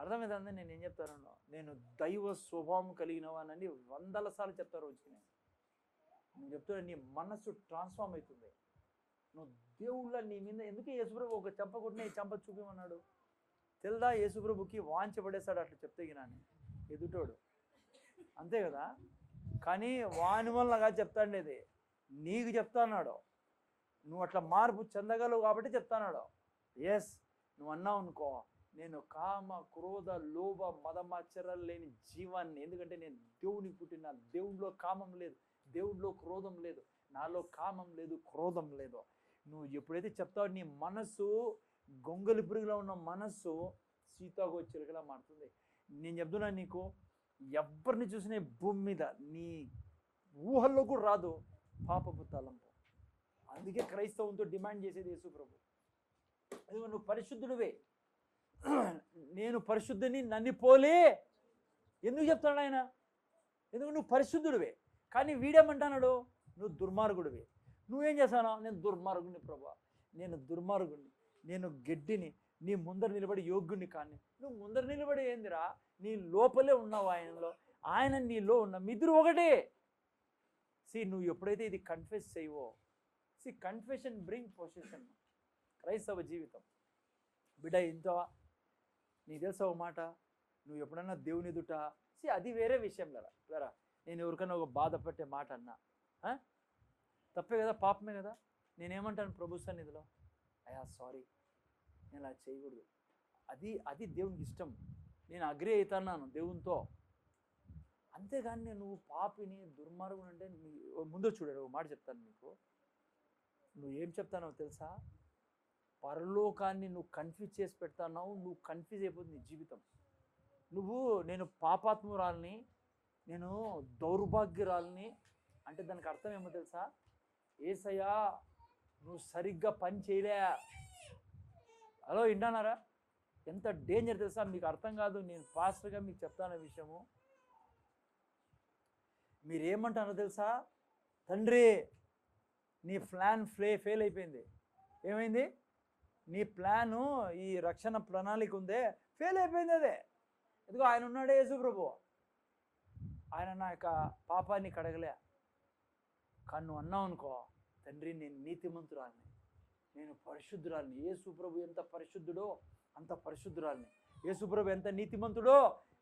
అర్థమవుతుంది నేను ఏం చెప్తాను? నేను దైవ స్వభావం కలిగినవానని 100 సార్లు చెప్తా రోజుకి. నేను చెప్తాను, నీ మనస్సు ట్రాన్స్ఫార్మ్ అవుతుంది. నువ్వు దేవుళ్ళ నీ మీద ఎందుకు యేసుప్రభు ఒక చెంప కొట్టిన ఈ చెంప చూపించమన్నాడు తెలుదా? యేసుప్రభుకి వాంచబడేశాడు అట్లా చెప్తే గినాని ఎదుటోడు, అంతే కదా. కానీ వాని వల్లగా చెప్తాండేది నీకు చెప్తాన్నాడు, నువ్వు అట్లా మార్పు చెందగలవు కాబట్టి చెప్తాన్నాడు. ఎస్, నువ్వు అన్నావు అనుకో, నేను కామ క్రోధ లోభ మదమాచరాలు లేని జీవాన్ని, ఎందుకంటే నేను దేవుని పుట్టిన, దేవుడిలో కామం లేదు, దేవుడిలో క్రోధం లేదు, నాలో కామం లేదు, క్రోధం లేదు. నువ్వు ఎప్పుడైతే చెప్తావో నీ మనస్సు, గొంగలి పురుగులో ఉన్న మనస్సు సీతాకోచిలుకలా మారుతుంది. నేను చెప్తున్నా నీకు, ఎవరిని చూసినా భూమి మీద నీ ఊహల్లో కూడా రాదు పాపపు తలంపు. అందుకే క్రైస్తవంతో డిమాండ్ చేసేది యేసుప్రభు, ఎందుకంటే నువ్వు పరిశుద్ధుడివే, నేను పరిశుద్ధుని, నన్ను పోలే. ఎందుకు చెప్తాడు ఆయన? ఎందుకంటే నువ్వు పరిశుద్ధుడివే. కానీ వీడేమంటున్నాడు? నువ్వు దుర్మార్గుడివి. నువ్వేం చేస్తావు? నేను దుర్మార్గుడిని ప్రభా, నేను దుర్మార్గుడిని, నేను గడ్డిని, నీ ముందర నిలబడి యోగ్యుని కానీ. నువ్వు ముందర నిలబడి ఏందిరా? నీ లోపలే ఉన్నావు ఆయనలో, ఆయన నీలో ఉన్న, మిద్దరు ఒకటే. నువ్వు ఎప్పుడైతే ఇది కన్ఫెస్ చేయవో, కన్ఫెషన్ బ్రింగ్ పొసెషన్. క్రైస్తవ జీవితం బిడ్డ ఇంతవా నీకు తెలుసా ఒక మాట, నువ్వు ఎప్పుడన్నా దేవుని ఎదుట అది వేరే విషయం లేరా. నేను ఎవరికైనా ఒక బాధపట్టే మాట అన్నా తప్పే కదా, పాపమే కదా. నేనేమంటాను ప్రభు సన్నిధిలో, అయ్యా సారీ, నేను అలా చేయకూడదు, అది దేవునికి ఇష్టం, నేను అగ్రి అవుతున్నాను దేవునితో. అంతేగాని నువ్వు పాపిని, దుర్మార్గుని అంటే ముందు చూడాడు. ఒక మాట చెప్తాను మీకు, నువ్వు ఏం చెప్తానో తెలుసా? పరలోకాన్ని నువ్వు కన్ఫ్యూజ్ చేసి పెడతావు, నువ్వు కన్ఫ్యూజ్ అయిపోతుంది నీ జీవితం. నేను పాపాత్మురాల్ని, నేను దౌర్భాగ్యురాల్ని అంటే దానికి అర్థం ఏమో తెలుసా? ఏసయ్యా నువ్వు సరిగ్గా పని చేయలే. హలో, వింటానారా? ఎంత డేంజర్ తెలుసా? మీకు అర్థం కాదు, నేను పాస్టర్గా మీకు చెప్తాను విషయము. మీరేమంటారో తెలుసా? తండ్రి నీ ప్లాన్ ఫెయిల్ అయిపోయింది. ఏమైంది? నీ ప్లాను, ఈ రక్షణ ప్రణాళిక ఉందే, ఫెయిల్ అయిపోయింది. అదే ఎందుకో ఆయన ఉన్నాడే యేసుప్రభు, ఆయన నా యొక్క పాపాన్ని కడగలే. కానీ నువ్వు అన్నావు అనుకో, తండ్రి నేను నీతిమంతురాలిని, నేను పరిశుద్ధురాలిని. యేసుప్రభు ఎంత పరిశుద్ధుడో అంత పరిశుద్ధురాలిని, యేసుప్రభు ఎంత నీతిమంతుడో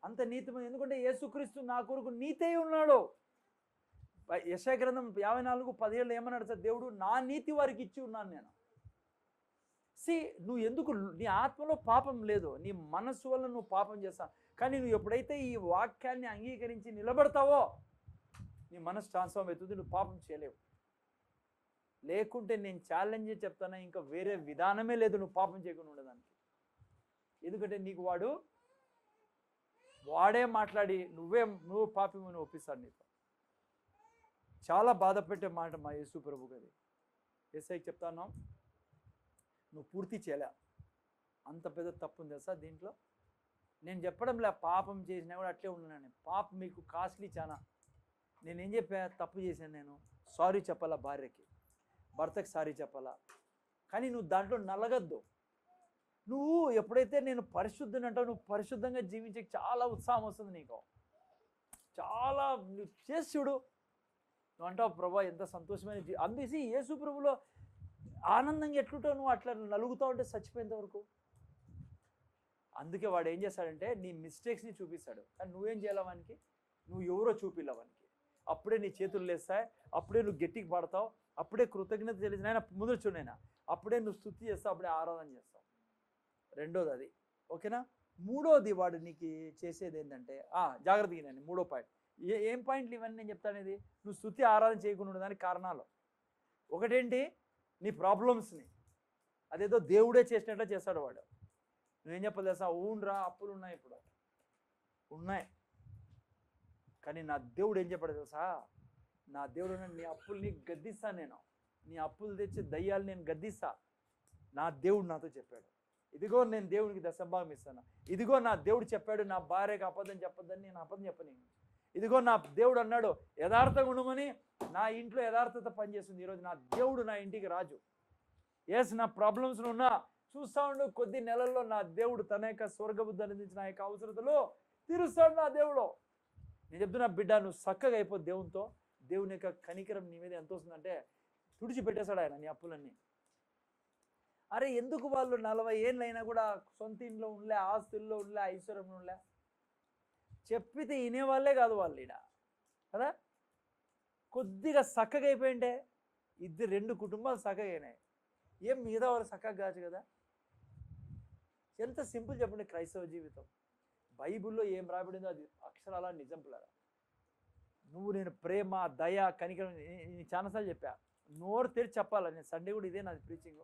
అంత నీతిమంతుడు. ఎందుకంటే యేసుక్రీస్తు నా కొరకు నీతి అయి ఉన్నాడు. యెషయా గ్రంథం 54:17 ఏమన్నాడు సార్? దేవుడు నా నీతి వారికి ఇచ్చి ఉన్నాను నేను. నువ్వు ఎందుకు, నీ ఆత్మలో పాపం లేదు, నీ మనస్సు వల్ల నువ్వు పాపం చేస్తావు. కానీ నువ్వు ఎప్పుడైతే ఈ వాక్యాన్ని అంగీకరించి నిలబడతావో నీ మనసు ట్రాన్స్ఫార్మ్ అవుతుంది, నువ్వు పాపం చేయలేవు. లేకుంటే నేను ఛాలెంజ్ చెప్తాను, ఇంకా వేరే విధానమే లేదు నువ్వు పాపం చేయకుండా ఉండడానికి. ఎందుకంటే నీకు వాడే మాట్లాడి నువ్వు పాపమని ఒప్పిస్తాడు నీతో. చాలా బాధ పెట్టే మాట మా యేసు ప్రభు గారి. యేసయ్యకి చెప్తాను, నువ్వు పూర్తి చేయలే, అంత పెద్ద తప్పు ఉంది తెలుసా దీంట్లో. నేను చెప్పడంలే పాపం చేసినా కూడా అట్లే ఉన్నాను. పాపం మీకు కాస్ట్లీ చాలా. నేనేం చెప్పా, తప్పు చేశాను, నేను సారీ చెప్పాలా, భార్యకి భర్తకి సారీ చెప్పాలా, కానీ నువ్వు దాంట్లో నలగద్దు. నువ్వు ఎప్పుడైతే నేను పరిశుద్ధుని అంటావు, నువ్వు పరిశుద్ధంగా జీవించే చాలా ఉత్సాహం వస్తుంది నీకు. చాలా నువ్వు చేసి చూడు, నువ్వు అంటావు ప్రభా ఎంత సంతోషమైన అందేసి యేసు ప్రభులో ఆనందంగా ఎట్లుంటావు నువ్వు, అట్లా నలుగుతావు అంటే చచ్చిపోయేంత వరకు. అందుకే వాడు ఏం చేస్తాడంటే నీ మిస్టేక్స్ని చూపిస్తాడు, కానీ నువ్వేం చేయాలి వానికి, నువ్వు ఎవరో చూపిల్ల వానికి. అప్పుడే నీ చేతులు లేస్తాయి, అప్పుడే నువ్వు గట్టికి పడతావు, అప్పుడే కృతజ్ఞత తెలిసిన ఆయన ముందు చూడైనా, అప్పుడే నువ్వు స్తుతి చేస్తావు, అప్పుడే ఆరాధన చేస్తావు. రెండోది అది, ఓకేనా. మూడోది వాడు నీకు చేసేది ఏంటంటే జాగ్రత్తగా నేను మూడో పాయింట్. ఏం పాయింట్లు ఇవన్నీ నేను చెప్తాను. ఇది నువ్వు స్తుతి ఆరాధన చేయకుండా ఉండడానికి కారణాలు. ఒకటేంటి, నీ ప్రాబ్లమ్స్ని అదేదో దేవుడే చేసినట్టు చేస్తాడు వాడు. నువ్వేం చెప్పాలి తెలుసా, ఊన్రా అప్పులు ఉన్నాయి, ఇప్పుడు ఉన్నాయి, కానీ నా దేవుడు ఏం చెప్పాడు తెలుసా, నా దేవుడు నీ అప్పుల్ని గద్దిస్తా, నేను నీ అప్పులు తెచ్చి దయ్యాలు నేను గద్దిస్తా. నా దేవుడు నాతో చెప్పాడు, ఇదిగో నేను దేవుడికి దశభాగం ఇస్తాను, ఇదిగో నా దేవుడు చెప్పాడు నా భార్యకి అబద్ధం చెప్పొద్దని, నేను అబద్ధం చెప్పను. ఇదిగో నా దేవుడు అన్నాడు యథార్థంగా ఉండమని, నా ఇంట్లో యథార్థత పనిచేస్తుంది. ఈరోజు నా దేవుడు నా ఇంటికి రాజు. నా ప్రాబ్లమ్స్లో ఉన్నా చూస్తూ ఉండు, కొద్ది నెలల్లో నా దేవుడు తన యొక్క స్వర్గబుద్ధి అందించిన నా యొక్క అవసరతలు తీరుస్తాడు నా దేవుడు. నేను చెప్తున్నా బిడ్డ, నువ్వు చక్కగా అయిపో దేవునితో. దేవుని యొక్క కనికరం నీ మీద ఎంత వస్తుందంటే తుడిచిపెట్టేశాడు ఆయన నీ అప్పులన్నీ. అరే ఎందుకు వాళ్ళు 40 ఏళ్ళు అయినా కూడా సొంత ఇంట్లో ఉండలే, ఆస్తుల్లో ఉండలే, ఐశ్వర్యంలో ఉండలే, చెప్పితే వినేవాళ్ళే కాదు వాళ్ళు ఈడ కదా. కొద్దిగా చక్కగా అయిపోయింటే 2 కుటుంబాలు చక్కగా అయినాయి, ఏం మిగతా వాళ్ళు చక్కగా కాదు కదా. ఎంత సింపుల్ చెప్పండి క్రైస్తవ జీవితం. బైబిల్లో ఏం రాబడిందో అది అక్షరాల నిజం పిల్లరా. నువ్వు నేను ప్రేమ, దయ, కనికరం చాలాసార్లు చెప్పా, నోరు తెరిచి చెప్పాలి. నేను సండే కూడా ఇదే నాది ప్రీచింగ్.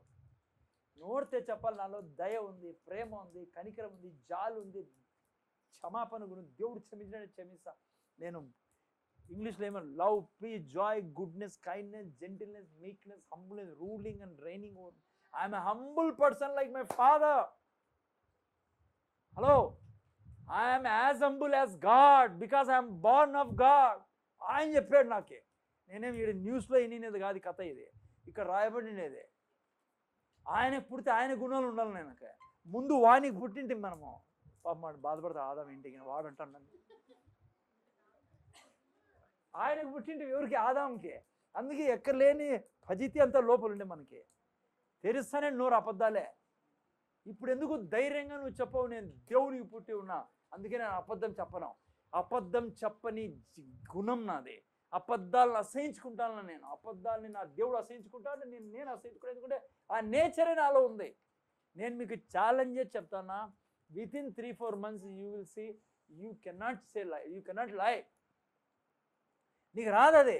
నోరు తెరిచి చెప్పాలి, నాలో దయ ఉంది, ప్రేమ ఉంది, కనికరం ఉంది, జాలు ఉంది, క్షమాపణ గురించి దేవుడు క్షమించినట్టు క్షమిస్తా. నేను ఇంగ్లీష్లో ఏమో love, peace, joy, goodness, kindness, gentleness, meekness, humbleness, ruling and reigning over. I'm a humble person like my father. Hello, I'm as humble as God because I'm born of God. ఆయన చెప్పాడు నాకే. నేనేం ఈ న్యూస్లో వినేది కాదు కథ, ఇది ఇక్కడ రాయబడినదే. ఆయన పుడితే ఆయన గుణాలు ఉండాలి. నేను ముందు వానికి పుట్టింటి మనము పాపం బాధపడతా ఆదాం ఇంటికి వాడు అంటాను. ఆయనకు పుట్టింటి ఎవరికి, ఆదాంకి. అందుకే ఎక్కడ లేని ఫజితి అంతా లోపల ఉండే మనకి. తెరుస్తానే నోరు అబద్ధాలే. ఇప్పుడు ఎందుకు ధైర్యంగా నువ్వు చెప్పవు, నేను దేవునికి పుట్టి ఉన్నా, అందుకే నేను అబద్ధం చెప్పను. అబద్ధం చెప్పని గుణం నాది. అబద్ధాలను అసహించుకుంటాను నేను. అబద్ధాలని నా దేవుడు అసహించుకుంటాను, నేను అసహించుకుంటాను. ఎందుకంటే ఆ నేచరే నాలో ఉంది. నేను మీకు ఛాలెంజ్ చెప్తానా, within 3-4 months you will see you cannot say lie, you cannot lie. నీకు రాదు అది.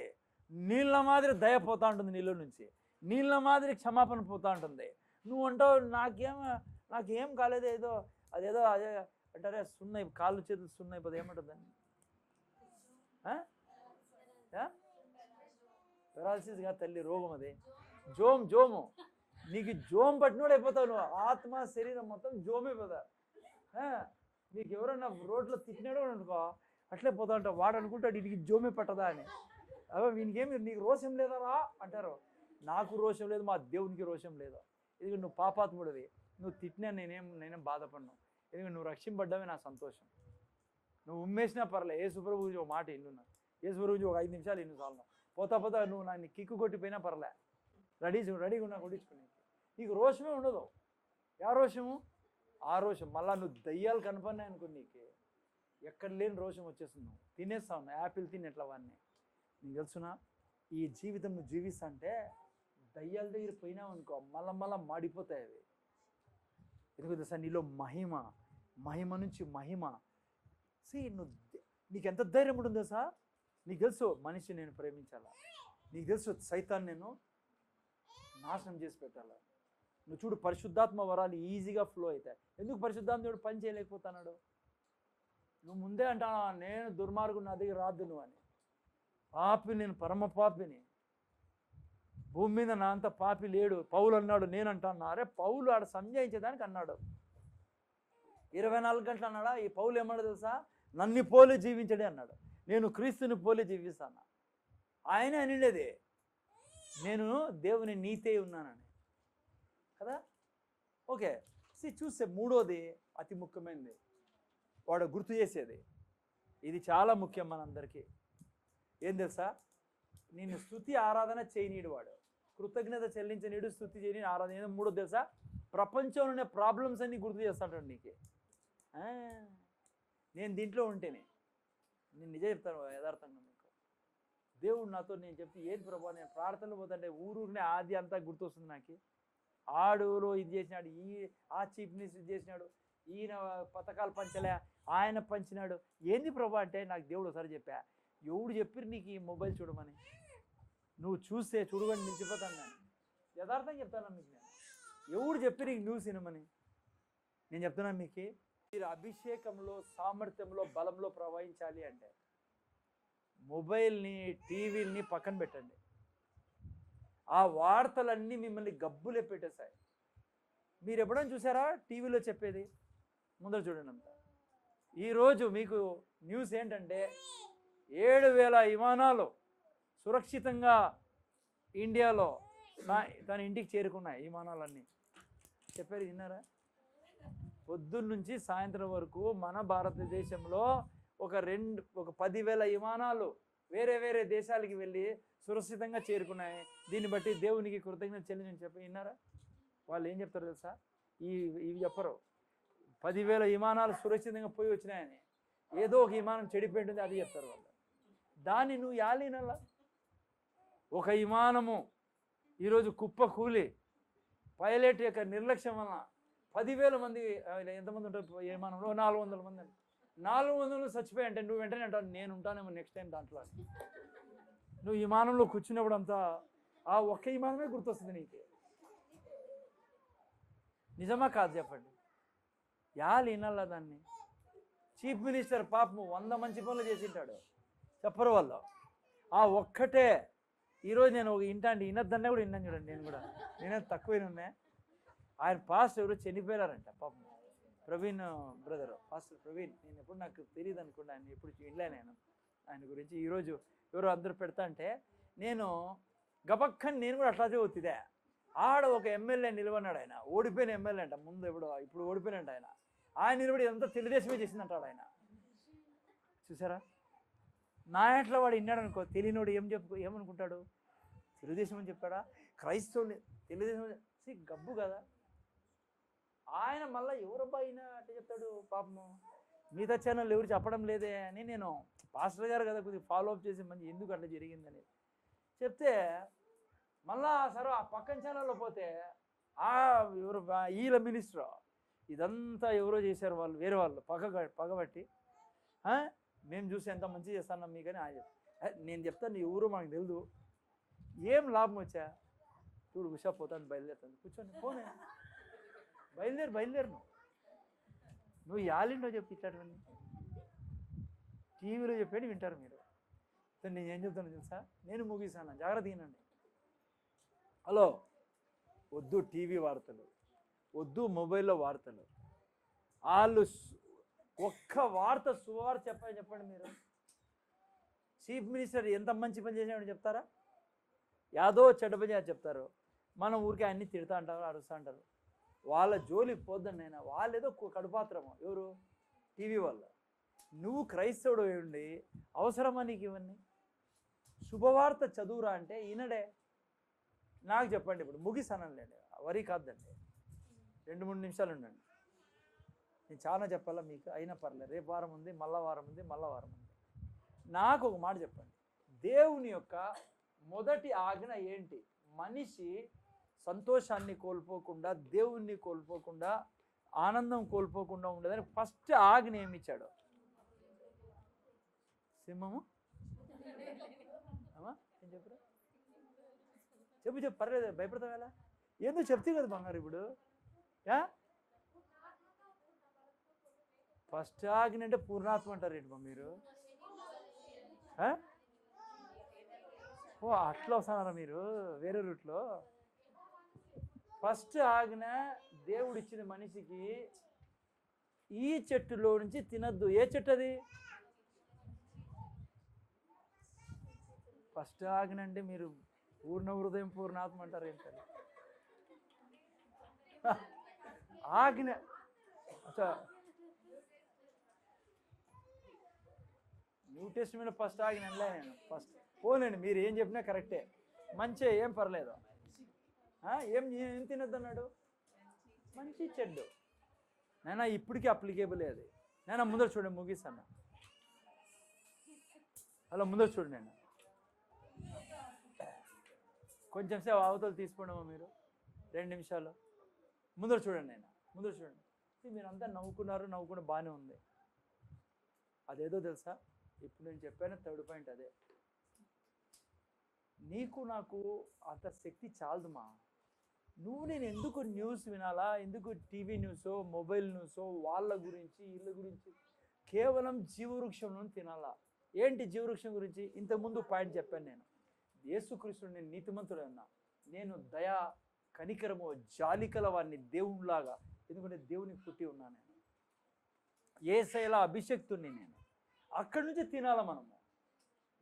నీళ్ళ మాదిరి దయ పోతా ఉంటుంది నీళ్ళ నుంచి, నీళ్ళ మాదిరి క్షమాపణ పోతా ఉంటుంది. నువ్వు అంటావు నాకేం కాలేదు, అదేదో అదే అంటారే సున్నాయి, కాళ్ళు చేతులు సున్నాయిపోతే ఏమంటుందని, పెరాలసిస్ కాదు తల్లి, రోగం అది, జోము. నీకు జోమ్ పట్టినోడు అయిపోతావు నువ్వు. ఆత్మ శరీరం మొత్తం జోమైపోతా. నీకు ఎవరన్నా రోడ్లో తిట్టినాడో అనుకో, అట్లే పోతా ఉంటావు. వాడు అనుకుంటాడు వీడికి జోమే పట్టదా అని. వీనికేమి నీకు రోషం లేదారా అంటారు. నాకు రోషం లేదు, మా దేవునికి రోషం లేదు. ఎందుకంటే నువ్వు పాపాత్ముడివి. నువ్వు తిట్టినా నేనేం బాధపడినావు. ఎందుకంటే నువ్వు రక్షింపడ్డావే నా సంతోషం. నువ్వు ఉమ్మేసినా పర్లే. యేసుప్రభు గురించి ఒక మాట ఇన్నున్నా, యేసుప్రభు గురించి ఒక 5 నిమిషాలు ఇన్ను చాలు. పోతా నువ్వు నన్ను కిక్కు కొట్టిపోయినా పర్లే, రెడీగా ఉన్నా కొట్టించుకుని. నీకు రోషమే ఉండదు. యా రోషము? ఆ రోషం. మళ్ళీ నువ్వు దయ్యాలు కనపడినాయి అనుకో, నీకు ఎక్కడ లేని రోషం వచ్చేస్తుంది. నువ్వు తినేస్తావు, యాపిల్ తినేట్లా వాడిని. నీకు తెలుసునా, ఈ జీవితం నువ్వు జీవిస్తా అంటే దయ్యాల దగ్గర పోయినావు అనుకో, మళ్ళా మాడిపోతాయి అవి. ఎందుకు తెలుసా, నీలో మహిమ నుంచి మహిమ. నీకు ఎంత ధైర్యం ఉంటుంది తెలుసా. నీకు తెలుసు మనిషి నేను ప్రేమించాలా, నీకు తెలుసు సైతాన్ని నేను నాశనం చేసి పెట్టాలి. నువ్వు చూడు, పరిశుద్ధాత్మ వరాలు ఈజీగా ఫ్లో అవుతాయి. ఎందుకు పరిశుద్ధాత్మ దేవుడు పని చేయలేకపోతున్నాడు? నువ్వు ముందే అంటావా, నేను దుర్మార్గుని, నా దగ్గర రాద్దు నువ్వు అని. పాపి, నేను పరమ పాపిని, భూమి మీద నా అంత పాపి లేడు. పౌలు అన్నాడు, నేను అంటాను. అరే పౌలు ఆడ సంజయించేదానికి అన్నాడు. 24 గంటలు అన్నాడా? ఈ పౌలు ఏమన్నాడు తెలుసా? నన్ను పోలి జీవించడే అన్నాడు. నేను క్రీస్తుని పోలి జీవిస్తాను. ఆయనే అనిండేది, నేను దేవుని నీతే ఉన్నానని కదా. ఓకే, చూస్తే మూడోది అతి ముఖ్యమైనది వాడు గుర్తు చేసేది. ఇది చాలా ముఖ్యం మనందరికీ. ఏం తెలుసా? నిన్ను స్తుతి ఆరాధన చేయనీడు వాడు, కృతజ్ఞత చెల్లించనీడు, స్తుతి చేయని ఆరాధన. ఏదో మూడో తెలుసా? ప్రపంచంలోనే ప్రాబ్లమ్స్ అన్నీ గుర్తు చేస్తాడు నీకు. నేను దీంట్లో ఉంటేనే, నేను నిజం చెప్తాను యథార్థంగా మీకు. దేవుడు నాతో, నేను చెప్తే ఏది ప్రభావ, నేను ప్రార్థనలు పోతుంటే ఊరూరినే ఆది అంతా గుర్తొస్తుంది నాకు. ఆడులో ఇది చేసినాడు, ఆ చీఫ్ మినిస్టర్ ఇది చేసినాడు, ఈయన పథకాలు పంచలే, ఆయన పంచినాడు. ఏంది ప్రభా అంటే నాకు దేవుడు ఒకసారి చెప్పా, ఎవడు చెప్పిరు నీకు ఈ మొబైల్ చూడమని? నువ్వు చూస్తే చూడమని నిలిచిపోతాను. నేను యథార్థంగా చెప్తాను మీకు. నేను ఎవడు చెప్పి నీకు న్యూస్ వినమని నేను చెప్తున్నాను మీకు. మీరు అభిషేకంలో, సామర్థ్యంలో, బలంలో ప్రవహించాలి అంటే మొబైల్ని, టీవీలని పక్కన పెట్టండి. ఆ వార్తలన్నీ మిమ్మల్ని గబ్బులే పెట్టేశాయి. మీరు ఎప్పుడైనా చూసారా టీవీలో చెప్పేది? ముందర చూడండి అంతా. ఈరోజు మీకు న్యూస్ ఏంటంటే 7,000 విమానాలు సురక్షితంగా ఇండియాలో తన ఇంటికి చేరుకున్నాయి. విమానాలన్నీ చెప్పారు, విన్నారా? పొద్దున్న నుంచి సాయంత్రం వరకు మన భారతదేశంలో ఒక 10,000 విమానాలు వేరే వేరే దేశాలకి వెళ్ళి సురక్షితంగా చేరుకున్నాయి. దీన్ని బట్టి దేవునికి కృతజ్ఞత చెల్లించని చెప్పి విన్నారా? వాళ్ళు ఏం చెప్తారు తెలుసా? ఇవి చెప్పరు. 10,000 విమానాలు సురక్షితంగా పోయి వచ్చినాయని. ఏదో ఒక విమానం చెడిపోయింటుంది అది చెప్తారు వాళ్ళు. దాన్ని నువ్వు యాలినలా? ఒక విమానము ఈరోజు కుప్ప కూలి పైలట్ యొక్క నిర్లక్ష్యం వలన 10,000 మంది, ఎంతమంది ఉంటారు విమానంలో? 400 మంది. 400 చచ్చిపోయి అంటే నువ్వు వెంటనే అంటావు, నేను ఉంటానేమో నెక్స్ట్ టైం దాంట్లో. నువ్వు విమానంలో కూర్చున్నప్పుడు అంతా ఆ ఒక్క విమానమే గుర్తొస్తుంది నీకు. నిజమా కాదు చెప్పండి? వినాలా దాన్ని? చీఫ్ మినిస్టర్ పాపము 100 మంచి పనులు చేసింటాడు, చెప్పరు వాళ్ళు. ఆ ఒక్కటే ఈరోజు నేను ఒక వినద్దన్నా కూడా విన్నాను చూడండి. నేనే తక్కువైనా. ఆయన పాస్టర్ ఎవరు చనిపోయారంట పాపం, ప్రవీణ్ బ్రదర్, పాస్టర్ ప్రవీణ్. నేను ఎప్పుడు నాకు తెలియదు అనుకోండి, ఆయన ఎప్పుడు వినలే నేను ఆయన గురించి. ఈరోజు ఎవరు అందరూ పెడతా అంటే నేను గబక్కని నేను కూడా అట్లాగే ఒత్తిదే. ఆడ ఒక ఎమ్మెల్యే నిలబడినాడు. ఆయన ఓడిపోయిన ఎమ్మెల్యే అంట, ముందు ఇప్పుడు ఓడిపోయినట్టు. ఆయన నిలబడి ఇదంతా తెలుగుదేశమే చేసిందంటాడు ఆయన. చూసారా? నా ఇంట్లో వాడు విన్నాడు అనుకో, తెలియనోడు ఏమనుకుంటాడు? తెలుగుదేశం అని చెప్పాడా? క్రైస్తవుని తెలుగుదేశం గబ్బు కదా. ఆయన మళ్ళీ ఎవరబ్బా అయినా అంటే చెప్తాడు పాపము. మిగతా ఛానల్ ఎవరు చెప్పడం లేదే అని నేను పాస్టర్ గారు కదా కొద్దిగా ఫాలో అప్ చేసి మంచి ఎందుకు అట్లా జరిగిందని చెప్తే, మళ్ళా సరే ఆ పక్కన ఛానల్లో పోతే ఎవరు ఈల మినిస్టర్ ఇదంతా ఎవరో చేశారు వాళ్ళు, వేరే వాళ్ళు పగబట్టి మేము చూసి ఎంత మంచి చేస్తున్నాం మీకని ఆయన నేను చెప్తాను, ఎవరు మాకు తెలియదు. ఏం లాభం వచ్చా? చూడు ఉషా పోతాను, బయలుదేరుతాను, కూర్చొని పోనే బయలుదేరు నువ్వు యాలిండో చెప్పి ఇట్లాంటివన్నీ టీవీలో చెప్పేది వింటారు మీరు. నేను ఏం చెప్తాను తెలుసా? నేను ముగిస్తాను, జాగ్రత్త వినండి. హలో, వద్దు టీవీ వార్తలు, వద్దు మొబైల్లో వార్తలు. వాళ్ళు ఒక్క వార్త శుభవార్త చెప్పండి మీరు. చీఫ్ మినిస్టర్ ఎంత మంచి పని చేసాడని చెప్తారా? యాదో చెడ్డ పని చెప్తారు. మనం ఊరికే అన్ని తిడతా అంటారు, అరుస్తూ అంటారు. వాళ్ళ జోలికి పోద్దని అయినా వాళ్ళు ఏదో కడుపాత్రమో ఎవరు? టీవీ వాళ్ళు. నువ్వు క్రైస్తవుడు ఉండి అవసరమా నీకు ఇవన్నీ? శుభవార్త చదువురా అంటే ఈనడే. నాకు చెప్పండి, ఇప్పుడు ముగిస్తానండి, వరి కాదండి, 2-3 నిమిషాలు ఉండండి. నేను చాలా చెప్పాలా మీకు, అయినా పర్లేదు. రేపు వారం ఉంది, మళ్ళా వారం ఉంది. నాకు ఒక మాట చెప్పండి, దేవుని యొక్క మొదటి ఆజ్ఞ ఏంటి? మనిషి సంతోషాన్ని కోల్పోకుండా, దేవుణ్ణి కోల్పోకుండా, ఆనందం కోల్పోకుండా ఉండదని ఫస్ట్ ఆజ్ఞ ఏమి ఇచ్చాడు? సింహము అమ్మా ఏం చెప్పరా? చెప్పు పర్లేదు, భయపడతావు ఎలా? ఎందుకు చెప్తే కదా బంగారు ఇప్పుడు. ఫస్ట్ ఆజ్ఞ అంటే పూర్ణాత్మ అంటారు ఏంటి మీరు? ఓ అట్లా వస్తున్నారా మీరు వేరే రూట్లో? ఫస్ట్ ఆజ్ఞ దేవుడు ఇచ్చిన మనిషికి, ఈ చెట్టులో నుంచి తినద్దు. ఏ చెట్టు అది? ఫస్ట్ ఆజ్ఞ అంటే మీరు పూర్ణ హృదయం పూర్ణాత్మ అంటారు ఏంటండి? ఆజ్ఞ న్యూ టెస్టమెంట్ ఫస్ట్ ఆజ్ఞ అనలే నేను. ఫస్ట్ పోనండి, మీరు ఏం చెప్పినా కరెక్టే, మంచి, ఏం పర్లేదు. ఏం ఏం తినద్దు అన్నాడు? మంచి చెడ్డు. నేను ఇప్పటికీ అప్లికేబుల్ అది. నేను ముందర చూడండి, ముగిస్తాను. అలా ముందర చూడండి. నేను కొంచెం సేపు అవతలు తీసుకోండమా మీరు, 2 నిమిషాలు ముందర చూడండి. నేను ముందర చూడండి. మీరంతా నవ్వుకుని బాగానే ఉంది. అదేదో తెలుసా, ఇప్పుడు నేను చెప్పాను 3rd పాయింట్ అదే. నీకు నాకు అంత శక్తి చాలదుమా. నేను ఎందుకు న్యూస్ వినాలా? ఎందుకు టీవీ న్యూసో మొబైల్ న్యూసో వాళ్ళ గురించి వీళ్ళ గురించి? కేవలం జీవవృక్షంలో తినాలా. ఏంటి జీవవృక్షం గురించి? ఇంతకుముందు పాయింట్ చెప్పాను నేను. యేసుక్రీస్తుడు నేను నీతిమంతుడు అన్నా, నేను దయా కనికరము జాలికల వాడిని దేవునిలాగా, ఎందుకంటే దేవునికి పుట్టి ఉన్నా నేను. యేసయ్యలా అభిషక్తుడిని నేను. అక్కడి నుంచి తినాలా మనము.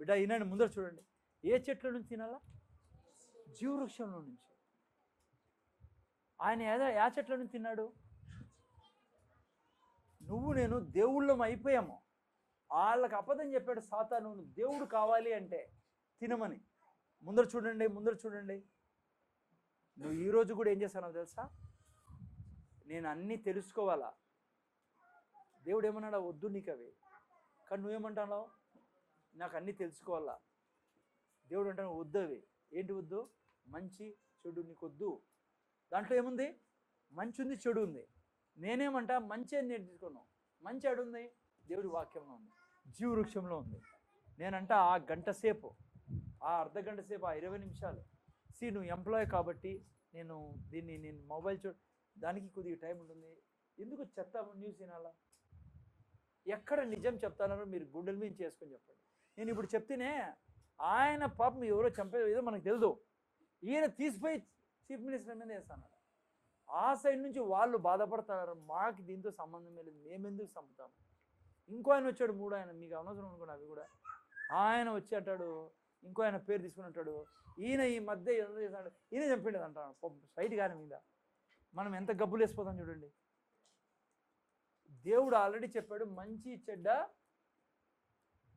బిడ్డ ఈనాడు ముందర చూడండి, ఏ చెట్ల నుంచి తినాలా? జీవవృక్షంలో నుంచి. ఆయన ఏ చెట్ల నుంచి తిన్నాడు? నేను దేవుళ్ళం అయిపోయాము. వాళ్ళకి అబద్ధం చెప్పాడు సాతాను, దేవుడు కావాలి అంటే తినమని. ముందర చూడండి. నువ్వు ఈరోజు కూడా ఏం చేస్తానో తెలుసా? నేను అన్నీ తెలుసుకోవాలా. దేవుడు ఏమన్నాడా? వద్దు నీకు అవి. కానీ నువ్వేమంటావు? నాకు అన్నీ తెలుసుకోవాలా. దేవుడు అంటాను వద్దు అవి. ఏంటి వద్దు? మంచి చెడు నీకు వద్దు. దాంట్లో ఏముంది? మంచి ఉంది, చెడు ఉంది. నేనేమంటా మంచి అని నేర్చుకున్నావు. మంచి అడుంది దేవుడి వాక్యంలో ఉంది, జీవవృక్షంలో ఉంది. నేనంట ఆ గంట సేపు, ఆ అర్ధగంట సేపు, ఆ 20 నిమిషాలు నువ్వు ఎంప్లాయ్ కాబట్టి నేను మొబైల్ దానికి కొద్దిగా టైం ఉంటుంది. ఎందుకు చెత్త న్యూస్ వినాలా? ఎక్కడ నిజం చెప్తానో మీరు గుండెల మీద చేసుకొని చెప్పండి. నేను ఇప్పుడు చెప్తేనే ఆయన పాపం ఎవరో చంపేదో మనకు తెలియదు, ఈయన తీసిపోయి చీఫ్ మినిస్టర్ మీద వేస్తాను. ఆ సైడ్ నుంచి వాళ్ళు బాధపడతారు. మాకు దీంతో సంబంధమే లేదు, మేమెందుకు చంపుతాము. ఇంకో ఆయన వచ్చాడు, 3 ఆయన, మీకు అనవసరం అనుకోండి అవి కూడా. ఆయన వచ్చి అంటాడు, ఇంకో ఆయన పేరు తీసుకుని అంటాడు, ఈయన ఈ మధ్య ఎంత చేస్తాడు, ఈయన చంపిండదు అంటాడు. సైట్ కానీ మీద మనం ఎంత గబ్బులు వేసిపోతాం చూడండి. దేవుడు ఆల్రెడీ చెప్పాడు, మంచి చెడ్డ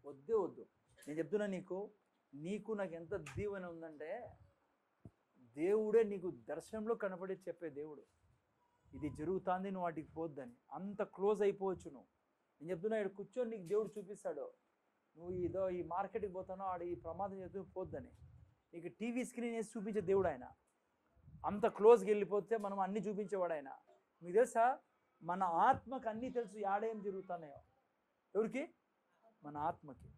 వద్దే వద్దు. నేను చెప్తున్నా, నీకు నాకు ఎంత దీవెన ఉందంటే, దేవుడే నీకు దర్శనంలో కనపడి చెప్పే దేవుడు, ఇది జరుగుతుంది, నువ్వు వాటికి పోద్దని. అంత క్లోజ్ అయిపోవచ్చు నువ్వు. నేను చెప్తున్నా, ఇక్కడ కూర్చొని నీకు దేవుడు చూపిస్తాడు, నువ్వు ఈ మార్కెట్కి పోతానో ఆడ ఈ ప్రమాదం చేస్తూ పోద్దని. నీకు టీవీ స్క్రీన్ వేసి చూపించే దేవుడు ఆయన. అంత క్లోజ్కి వెళ్ళిపోతే మనం అన్నీ చూపించేవాడు ఆయన. మీకు తెలుసా, మన ఆత్మకు అన్నీ తెలుసు ఆడేం జరుగుతున్నాయో. ఎవరికి? మన ఆత్మకి.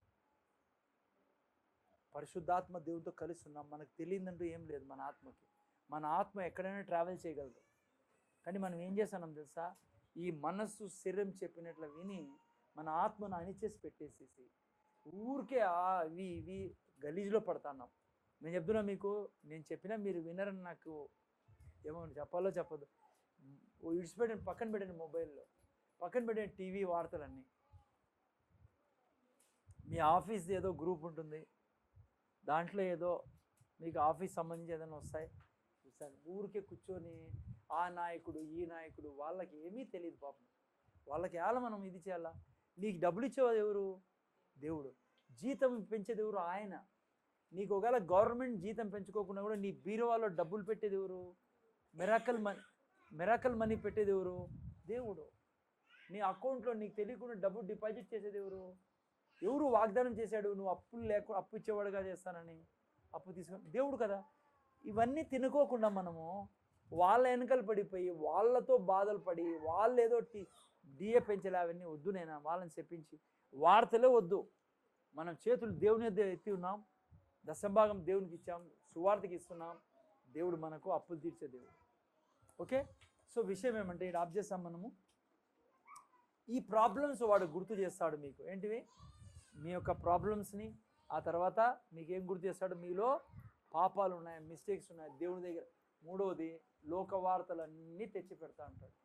పరిశుద్ధాత్మ దేవుడితో కలిసి ఉన్నాం, మనకు తెలియదంటూ ఏం లేదు మన ఆత్మకి. మన ఆత్మ ఎక్కడైనా ట్రావెల్ చేయగలదు. కానీ మనం ఏం చేస్తున్నాం తెలుసా, ఈ మనస్సు శరీరం చెప్పినట్లు విని మన ఆత్మను అణిచేసి పెట్టేసేసి ఊరికే ఇవి గలీజ్లో పడుతున్నాం. నేను చెప్తున్నా మీకు, నేను చెప్పినా మీరు వినరని నాకు ఏమో చెప్పాలో చెప్పదు. ఇడిచిపెట్టండి, పక్కన పెట్టండి, మొబైల్లో పక్కన పెట్టండి టీవీ వార్తలన్నీ. మీ ఆఫీస్ ఏదో గ్రూప్ ఉంటుంది, దాంట్లో ఏదో మీకు ఆఫీస్ సంబంధించి ఏదైనా వస్తాయి చూసాను. ఊరికే కూర్చొని ఆ నాయకుడు ఈ నాయకుడు, వాళ్ళకి ఏమీ తెలియదు పాపం. వాళ్ళకి ఎలా మనం ఇది చేయాలా? నీకు డబ్బులు ఇచ్చేవాడు ఎవరు? దేవుడు. జీతం పెంచేది ఎవరు? ఆయన. నీకు ఒకవేళ గవర్నమెంట్ జీతం పెంచుకోకుండా కూడా నీ బీరువాలో డబ్బులు పెట్టేది ఎవరు? మిరాకల్ మనీ పెట్టేది ఎవరు? దేవుడు. నీ అకౌంట్లో నీకు తెలియకుండా డబ్బు డిపాజిట్ చేసేది ఎవరు వాగ్దానం చేశాడు? నువ్వు అప్పు ఇచ్చేవాడుగా చేస్తానని, అప్పు తీసుకొని. దేవుడు కదా. ఇవన్నీ తినుకోకుండా మనము వాళ్ళ వెనకల పడిపోయి వాళ్ళతో బాధలు పడి, వాళ్ళు ఏదో డిఏ పెంచలే, అవన్నీ వద్దు. నేను వాళ్ళని చెప్పించి వార్తలే వద్దు. మనం చేతులు దేవుని ఎత్తి ఉన్నాం, 10వ భాగం దేవునికి ఇచ్చాం, సువార్తకి ఇస్తున్నాం, దేవుడు మనకు అప్పులు తీర్చే దేవుడు. ఓకే, సో విషయం ఏమంటే ఇక్కడ ఆఫ్ చేస్తాం మనము. ఈ ప్రాబ్లమ్స్ వాడు గుర్తు చేస్తాడు మీకు. ఏంటివి? మీ యొక్క ప్రాబ్లమ్స్ని. ఆ తర్వాత మీకేం గుర్తు చేస్తాడు? మీలో పాపాలు ఉన్నాయి, మిస్టేక్స్ ఉన్నాయి దేవుని దగ్గర. మూడవది, లోక వార్తలన్నీ తెచ్చి పెడతా ఉంటాడు.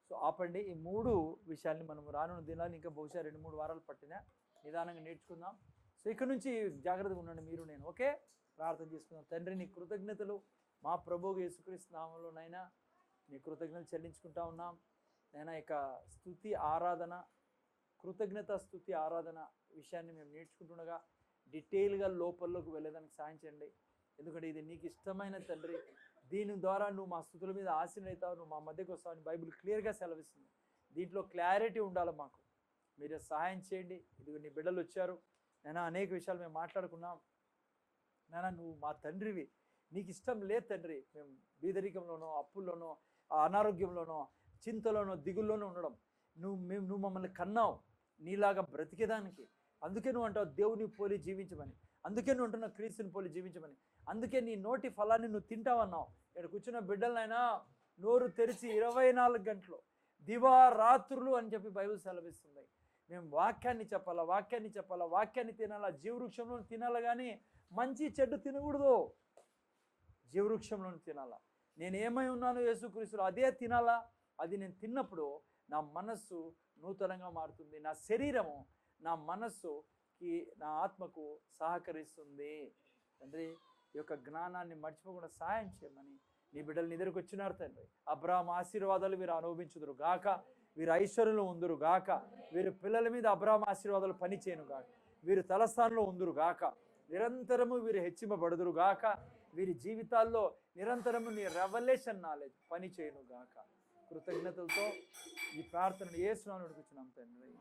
సో ఆపండి. ఈ 3 విషయాల్ని మనం రానున్న దినాలు ఇంకా బహుశా 2-3 వారాలు పట్టినా నిదానంగా నేర్చుకుందాం. సో ఇక్కడ నుంచి జాగ్రత్తగా ఉండండి మీరు నేను. ఓకే, ప్రార్థన చేసుకుందాం. తండ్రి, నీ కృతజ్ఞతలు మా ప్రభువు యేసుక్రీస్తు నామములో నైనా నీ కృతజ్ఞతలు చెల్లించుకుంటా ఉన్నాం నైనా. ఇక స్తుతి ఆరాధన, కృతజ్ఞత స్తుతి ఆరాధన విషయాన్ని మేము నేర్చుకుంటుండగా డీటెయిల్గా లోపల్లోకి వెళ్ళేదానికి సాయం చేయండి. ఎందుకంటే ఇది నీకు ఇష్టమైన తండ్రి. దీని ద్వారా నువ్వు మా స్తుతుల మీద ఆశీర్వదిస్తావు, నువ్వు మా మధ్యకు వస్తావు అని బైబిల్ క్లియర్గా సెలవిస్తుంది. దీంట్లో క్లారిటీ ఉండాలి మాకు. మీరే సహాయం చేయండి. ఇది నీ బిడ్డలు వచ్చారు నైనా, అనేక విషయాలు మేము మాట్లాడుకున్నాం నైనా. నువ్వు మా తండ్రివి, నీకు ఇష్టం లేదు తండ్రి మేము బీదరికంలోనో, అప్పుల్లోనో, అనారోగ్యంలోనో, చింతలోనో, దిగుల్లోనో ఉండడం. నువ్వు మమ్మల్ని కన్నావు నీలాగా బ్రతికేదానికి. అందుకే నువ్వు అంటావు దేవుని పోలి జీవించమని. అందుకే నువ్వు అంటున్నావు క్రీస్తుని పోలి జీవించమని. అందుకే నీ నోటి ఫలాన్ని నువ్వు తింటావన్నావు. ఇక్కడ కూర్చున్న బిడ్డలనైనా నోరు తెరిచి 24 గంటలు దివారాత్రులు అని చెప్పి బైబిల్ సెలవిస్తుంది. మేము వాక్యాన్ని చెప్పాలా, వాక్యాన్ని చెప్పాలా, వాక్యాన్ని తినాలా. జీవవృక్షంలో తినాలా, కానీ మంచి చెడ్డు తినకూడదు. జీవవృక్షంలో తినాలా. నేను ఏమై ఉన్నాను యేసుక్రీస్తులో అదే తినాలా. అది నేను తిన్నప్పుడు నా మనస్సు నూతనంగా మారుతుంది. నా శరీరము నా మనస్సుకి, నా ఆత్మకు సహకరిస్తుంది. తండ్రి, ఈ యొక్క జ్ఞానాన్ని మర్చిపోకుండా సహాయం చేయమని నీ బిడ్డలు నీ దగ్గరికి వచ్చినారు తండ్రి. అబ్రాహాము ఆశీర్వాదాలు వీరు అనుభవించుదురు గాక, వీరు ఐశ్వర్యంలో ఉందురు గాక, వీరి పిల్లల మీద అబ్రాహాము ఆశీర్వాదాలు పని చేయను గాక, వీరు తలస్థానంలో ఉందురు గాక, నిరంతరము వీరు హెచ్చింపబడుదురు గాక, వీరి జీవితాల్లో నిరంతరము నీ రెవల్యూషన్ నాలెడ్జ్ పని చేయను గాక. కృతజ్ఞతలతో ఈ ప్రార్థనను యేసు నామములో అడుగుచున్నాం తండ్రి.